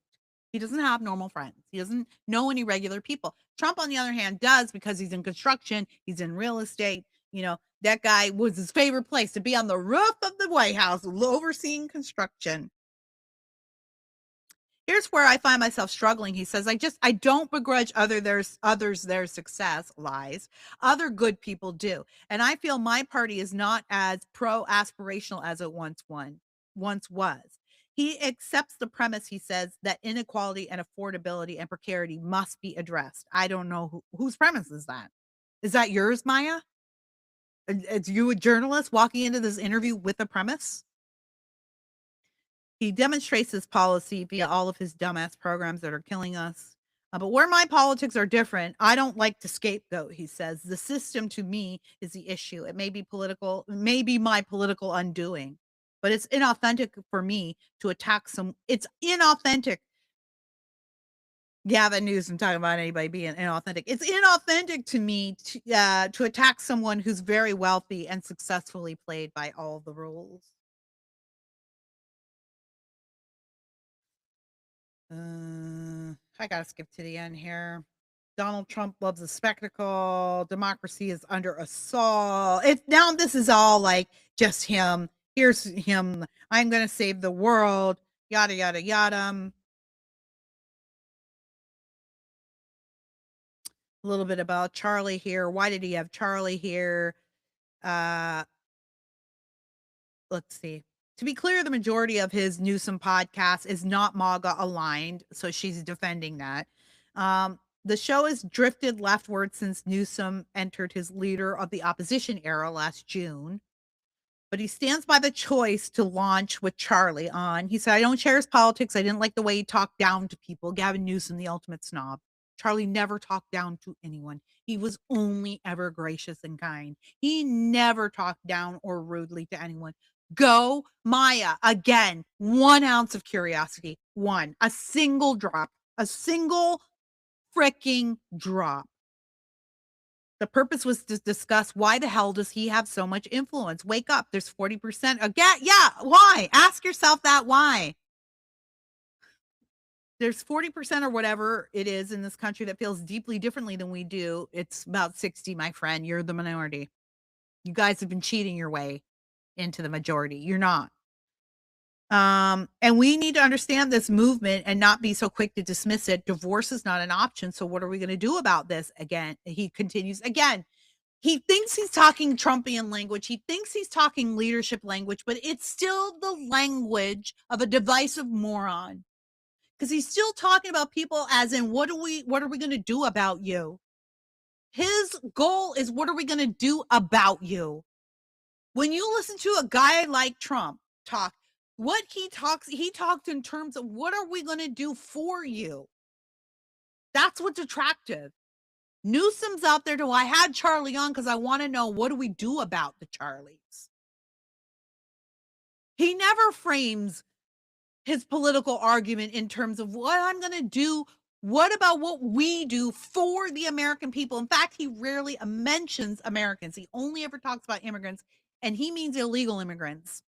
He doesn't have normal friends. He doesn't know any regular people. Trump, on the other hand, does, because he's in construction, he's in real estate. That guy was his favorite place, to be on the roof of the White House overseeing construction. Here's where I find myself struggling. He says, I don't begrudge others their success, lies. Other good people do. And I feel my party is not as pro-aspirational as it once was. He accepts the premise, he says, that inequality and affordability and precarity must be addressed. I don't know whose premise is that. Is that yours, Maya? Is you a journalist walking into this interview with a premise? He demonstrates his policy via all of his dumbass programs that are killing us. But where my politics are different, I don't like to scapegoat, he says. The system, to me, is the issue. It may be political, maybe my political undoing, but it's inauthentic for me to attack it's inauthentic. Gavin Newsom talking about anybody being inauthentic. It's inauthentic to me to attack someone who's very wealthy and successfully played by all the rules. I gotta skip to the end here. Donald Trump loves a spectacle. Democracy is under assault. Now this is all like just him. Here's him. I'm gonna save the world. Yada yada yada. A little bit about Charlie here. Why did he have Charlie here? Let's see. To be clear, the majority of his Newsom podcast is not MAGA aligned, so she's defending that. The show has drifted leftward since Newsom entered his leader of the opposition era last June. But he stands by the choice to launch with Charlie on. He said, I don't share his politics. I didn't like the way he talked down to people. Gavin Newsom, the ultimate snob. Charlie never talked down to anyone. He was only ever gracious and kind. He never talked down or rudely to anyone. Go, Maya. Again, 1 ounce of curiosity. A single drop. A single freaking drop. The purpose was to discuss why the hell does he have so much influence? Wake up. There's 40%. Again, yeah, why? Ask yourself that why. There's 40% or whatever it is in this country that feels deeply differently than we do. It's about 60, my friend. You're the minority. You guys have been cheating your way into the majority. You're not. And we need to understand this movement and not be so quick to dismiss it. Divorce is not an option. So what are we going to do about this? Again, he continues. Again, he thinks he's talking Trumpian language. He thinks he's talking leadership language, but it's still the language of a divisive moron. because he's still talking about people as in what are we gonna do about you? His goal is what are we gonna do about you? When you listen to a guy like Trump talk, what he talks in terms of what are we gonna do for you? That's what's attractive. Newsom's out there to I had Charlie on because I want to know what do we do about the Charlies. He never frames his political argument in terms of what I'm going to do. What about what we do for the American people? In fact, he rarely mentions Americans. He only ever talks about immigrants, and he means illegal immigrants.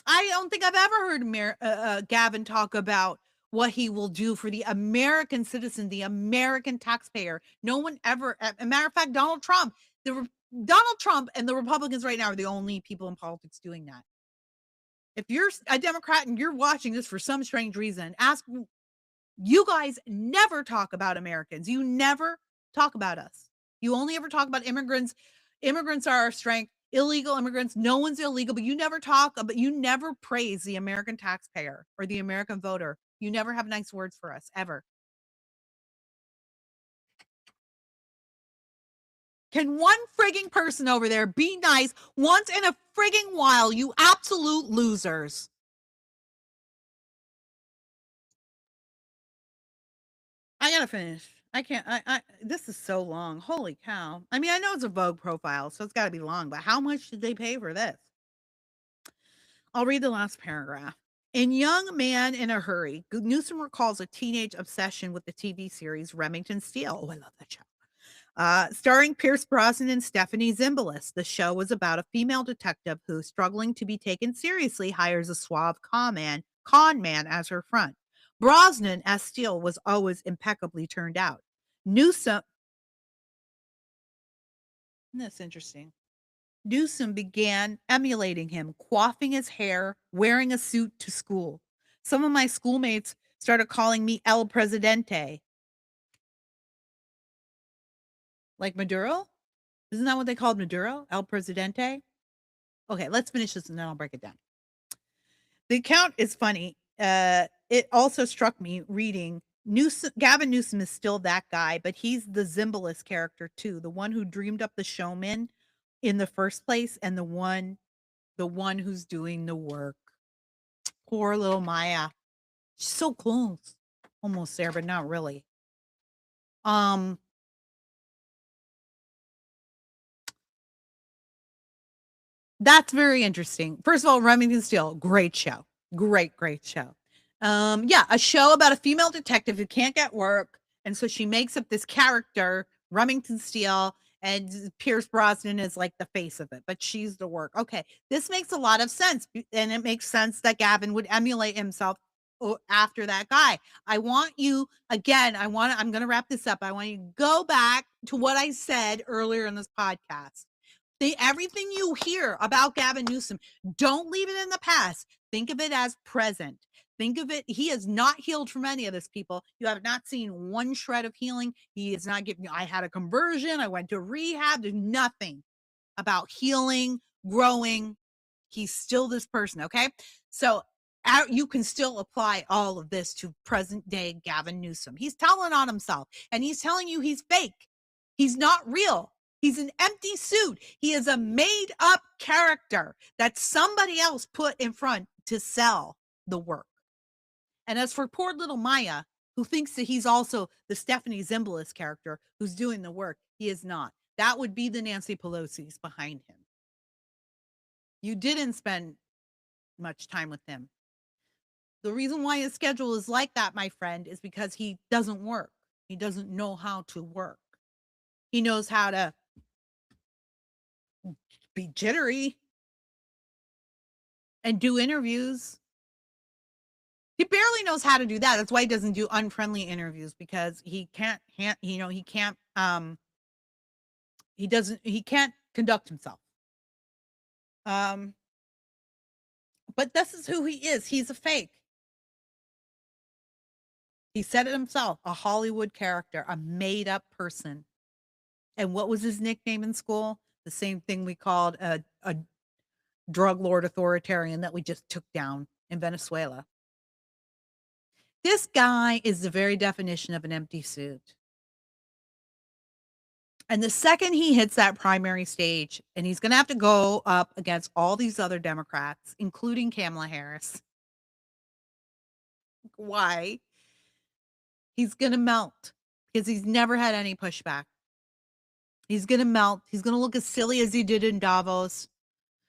I don't think I've ever heard Gavin talk about what he will do for the American citizen, the American taxpayer. No one ever. A matter of fact, Donald Trump and the Republicans right now are the only people in politics doing that. If you're a Democrat and you're watching this for some strange reason, ask you guys never talk about Americans. You never talk about us. You only ever talk about immigrants. Immigrants are our strength. Illegal immigrants, no one's illegal, but you never talk about, you never praise the American taxpayer or the American voter. You never have nice words for us, ever. Can one frigging person over there be nice once in a frigging while, you absolute losers? I gotta finish. I can't. This is so long. Holy cow. I mean, I know it's a Vogue profile, so it's got to be long, but how much did they pay for this? I'll read the last paragraph. In Young Man in a Hurry, Newsom recalls a teenage obsession with the TV series Remington Steele. Oh, I love that show. Starring Pierce Brosnan and Stephanie Zimbalist. The show was about a female detective who, struggling to be taken seriously, hires a suave con man as her front. Brosnan as Steele was always impeccably turned out. Newsom, that's interesting. Newsom began emulating him, quaffing his hair, wearing a suit to school. Some of my schoolmates started calling me El Presidente. Like Maduro? Isn't that what they called Maduro? El Presidente? Okay, let's finish this and then I'll break it down. The account is funny. It also struck me reading Gavin Newsom is still that guy, but he's the Zimbalist character too, the one who dreamed up the showman in the first place, and the one who's doing the work. Poor little Maya. She's so close. Almost there, but not really. Um, That's very interesting. First of all, Remington Steele, great show. Great show. Yeah, a show about a female detective who can't get work. And so she makes up this character, Remington Steele, and Pierce Brosnan is like the face of it, but she's the work. Okay, this makes a lot of sense. And it makes sense that Gavin would emulate himself after that guy. I want you, again, I'm going to wrap this up. I want you to go back to what I said earlier in this podcast. Everything you hear about Gavin Newsom, don't leave it in the past. Think of it as present. Think of it. He has not healed from any of this, people. You have not seen one shred of healing. He is not giving you, I had a conversion. I went to rehab. There's nothing about healing, growing. He's still this person. Okay. So you can still apply all of this to present day Gavin Newsom. He's telling on himself and he's telling you he's fake. He's not real. He's an empty suit. He is a made up character that somebody else put in front to sell the work. And as for poor little Maya, who thinks that he's also the Stephanie Zimbalist character who's doing the work, he is not. That would be the Nancy Pelosi's behind him. You didn't spend much time with him. The reason why his schedule is like that, my friend, is because he doesn't work. He doesn't know how to work. He knows how to be jittery and do interviews. He barely knows how to do that. That's why he doesn't do unfriendly interviews, because he can't he can't conduct himself. But this is who he is. He's a fake. He said it himself, a Hollywood character, a made up person. And what was his nickname in school? The same thing we called a drug lord authoritarian that we just took down in Venezuela. This guy is the very definition of an empty suit. And the second he hits that primary stage, and he's gonna have to go up against all these other Democrats, including Kamala Harris. Why? He's gonna melt because he's never had any pushback. He's gonna melt. He's gonna look as silly as he did in Davos.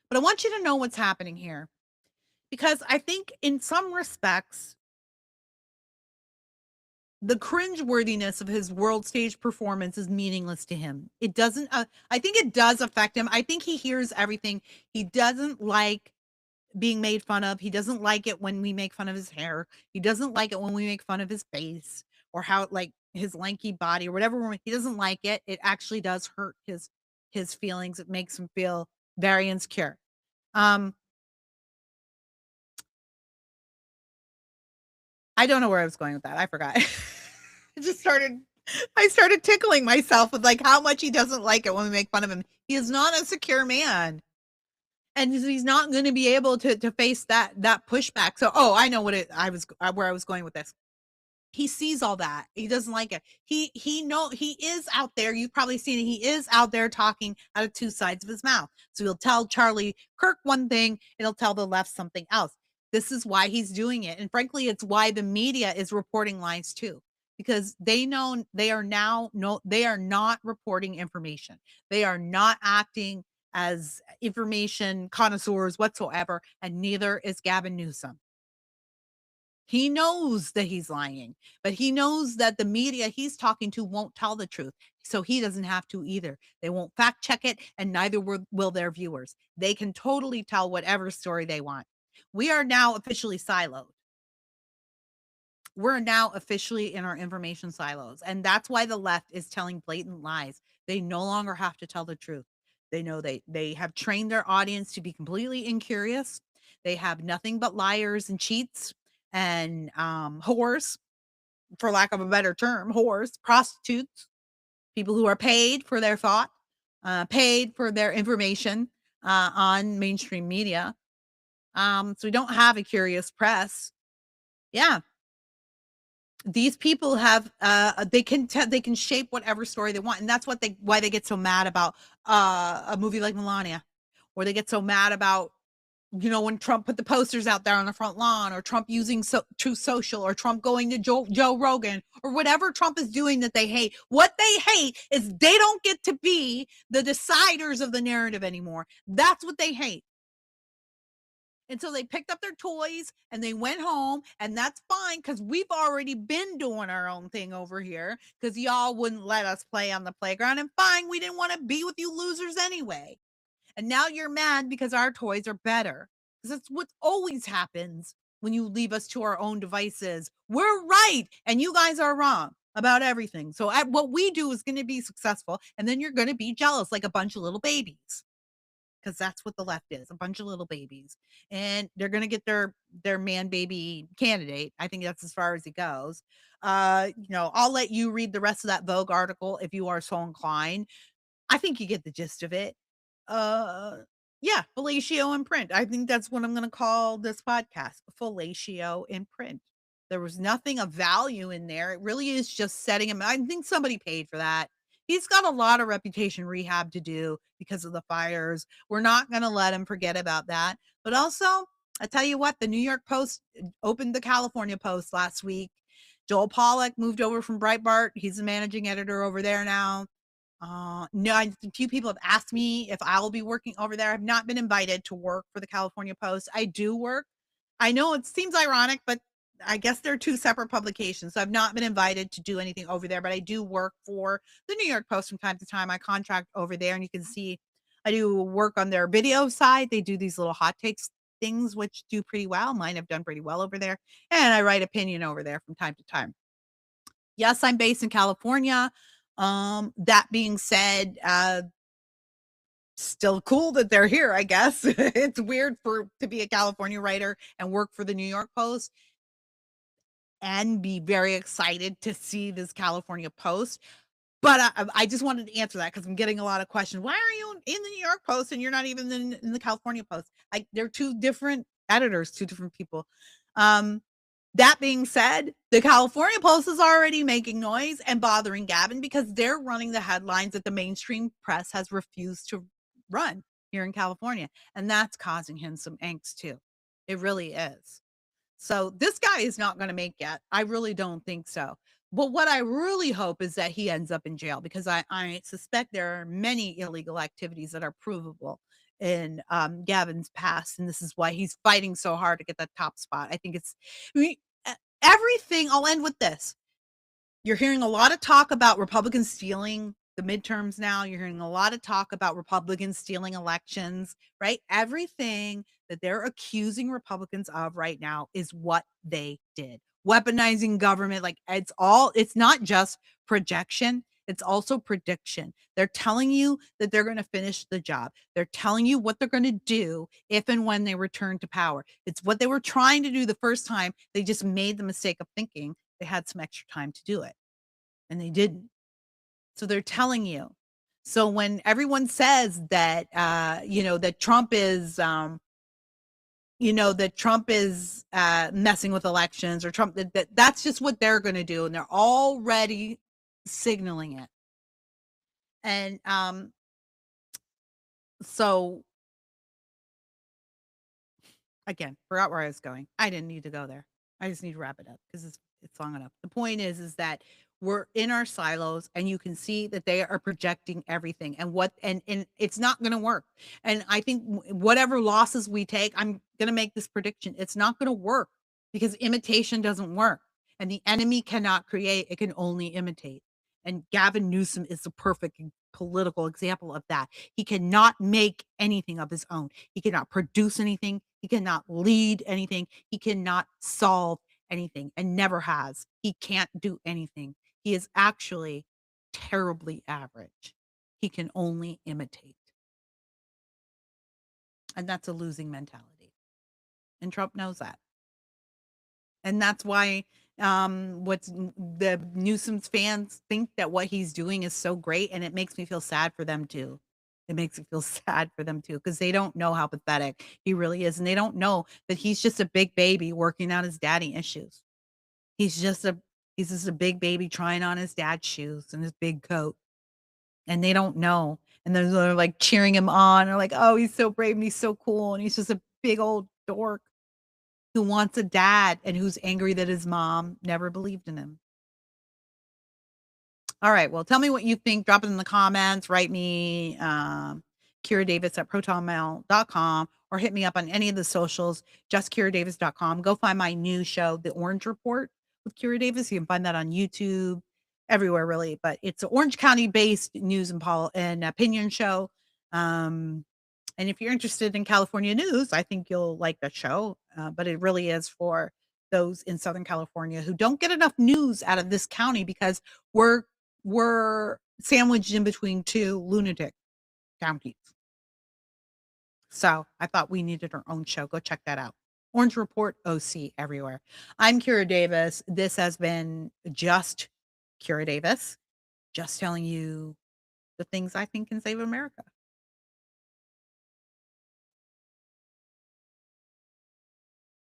But I want you to know what's happening here because I think in some respects, the cringeworthiness of his world stage performance is meaningless to him. It doesn't, I think it does affect him. I think he hears everything. He doesn't like being made fun of. He doesn't like it when we make fun of his hair. He doesn't like it when we make fun of his face or how like his lanky body or whatever. He doesn't like it. It actually does hurt his feelings. It makes him feel very insecure. Um, I don't know where I was going with that. I forgot. I just started I started tickling myself with like how much he doesn't like it when we make fun of him. He is not a secure man. And he's not going to be able to face that pushback. So, oh, I know what it I was where I was going with this. He sees all that. He doesn't like it. He is out there. You've probably seen it. He is out there talking out of two sides of his mouth. So he'll tell Charlie Kirk one thing, and he'll tell the left something else. This is why he's doing it. And frankly, it's why the media is reporting lies too. Because they know they are now no, they are not reporting information. They are not acting as information connoisseurs whatsoever, and neither is Gavin Newsom. He knows that he's lying, but he knows that the media he's talking to won't tell the truth. So he doesn't have to either. They won't fact check it, and neither will their viewers. They can totally tell whatever story they want. We are now officially siloed. We're now officially in our information silos. And that's why the left is telling blatant lies. They no longer have to tell the truth. They know they have trained their audience to be completely incurious. They have nothing but liars and cheats and whores, for lack of a better term, whores, prostitutes, people who are paid for their thought, paid for their information on mainstream media. So we don't have a curious press. Yeah, these people have they can shape whatever story they want, and that's what they why they get so mad about a movie like Melania, or they get so mad about when Trump put the posters out there on the front lawn, or Trump using Truth Social, or Trump going to Joe Rogan, or whatever Trump is doing that they hate. What they hate is they don't get to be the deciders of the narrative anymore. That's what they hate. And so they picked up their toys and they went home, and that's fine because we've already been doing our own thing over here because y'all wouldn't let us play on the playground. And fine, we didn't want to be with you losers anyway. And now you're mad because our toys are better. Because that's what always happens when you leave us to our own devices. We're right, and you guys are wrong about everything. So what we do is going to be successful, and then you're going to be jealous like a bunch of little babies, because that's what the left is, a bunch of little babies, and they're going to get their man baby candidate. I think that's as far as it goes. I'll let you read the rest of that Vogue article if you are so inclined. I think you get the gist of it. uh yeah, fellatio in print. I think that's what I'm going to call this podcast, fellatio in print. There was nothing of value in there. It really is just setting him. I think somebody paid for that. He's got a lot of reputation rehab to do because of the fires. We're not going to let him forget about that. But also, I tell you what, the New York Post opened the California Post last week. Joel Pollack moved over from Breitbart. He's the managing editor over there now. No, a few people have asked me if I'll be working over there. I've not been invited to work for the California Post. I do work. I know it seems ironic, but I guess they're two separate publications. So I've not been invited to do anything over there, but I do work for the New York Post from time to time. I contract over there, and you can see I do work on their video side. They do these little hot takes things, which do pretty well. Mine have done pretty well over there. And I write opinion over there from time to time. Yes, I'm based in California. That being said, still cool that they're here, I guess. It's weird to be a California writer and work for the New York Post and be very excited to see this California Post. But I just wanted to answer that because I'm getting a lot of questions. Why are you in the New York Post and you're not even in the California Post? They're two different editors, two different people. That being said, the California Post is already making noise and bothering Gavin because they're running the headlines that the mainstream press has refused to run here in California. And that's causing him some angst too. It really is. So this guy is not going to make it. I really don't think so. But what I really hope is that he ends up in jail because I suspect there are many illegal activities that are provable in Gavin's past. And this is why he's fighting so hard to get that top spot. I think it's everything. I'll end with this. You're hearing a lot of talk about Republicans stealing the midterms now. You're hearing a lot of talk about Republicans stealing elections, right? Everything that they're accusing Republicans of right now is what they did. Weaponizing government, like it's not just projection, it's also prediction. They're telling you that they're going to finish the job. They're telling you what they're going to do if and when they return to power. It's what they were trying to do the first time. They just made the mistake of thinking they had some extra time to do it, and they didn't. So they're telling you. So when everyone says that, that Trump is, messing with elections, or Trump, that's just what they're going to do, and they're already signaling it. And so again, forgot where I was going. I didn't need to go there. I just need to wrap it up because it's long enough. The point is that we're in our silos, and you can see that they are projecting everything, and it's not going to work. And I think whatever losses we take, I'm going to make this prediction. It's not going to work because imitation doesn't work, and the enemy cannot create. It can only imitate. And Gavin Newsom is the perfect political example of that. He cannot make anything of his own. He cannot produce anything. He cannot lead anything. He cannot solve anything, and never has. He can't do anything. He is actually terribly average. He can only imitate. And that's a losing mentality. And Trump knows that. And that's why what's the Newsom's fans think that what he's doing is so great, and it makes me feel sad for them too. It makes me feel sad for them too, because they don't know how pathetic he really is, and they don't know that he's just a big baby working out his daddy issues. He's just a he's just a big baby trying on his dad's shoes and his big coat, and they don't know. And they're like cheering him on, or like, oh, he's so brave and he's so cool, and he's just a big old dork who wants a dad and who's angry that his mom never believed in him. All right. Well, tell me what you think. Drop it in the comments. Write me, Kira Davis at protonmail.com, or hit me up on any of the socials, justkiradavis.com. Go find my new show, The Orange Report with Kira Davis. You can find that on YouTube, everywhere really, but it's an Orange County based news and opinion show. And if you're interested in California news, I think you'll like the show. But it really is for those in Southern California who don't get enough news out of this county because we're sandwiched in between two lunatic counties. So I thought we needed our own show. Go check that out. Orange Report OC everywhere. I'm Kira Davis. This has been Just Kira Davis, just telling you the things I think can save America.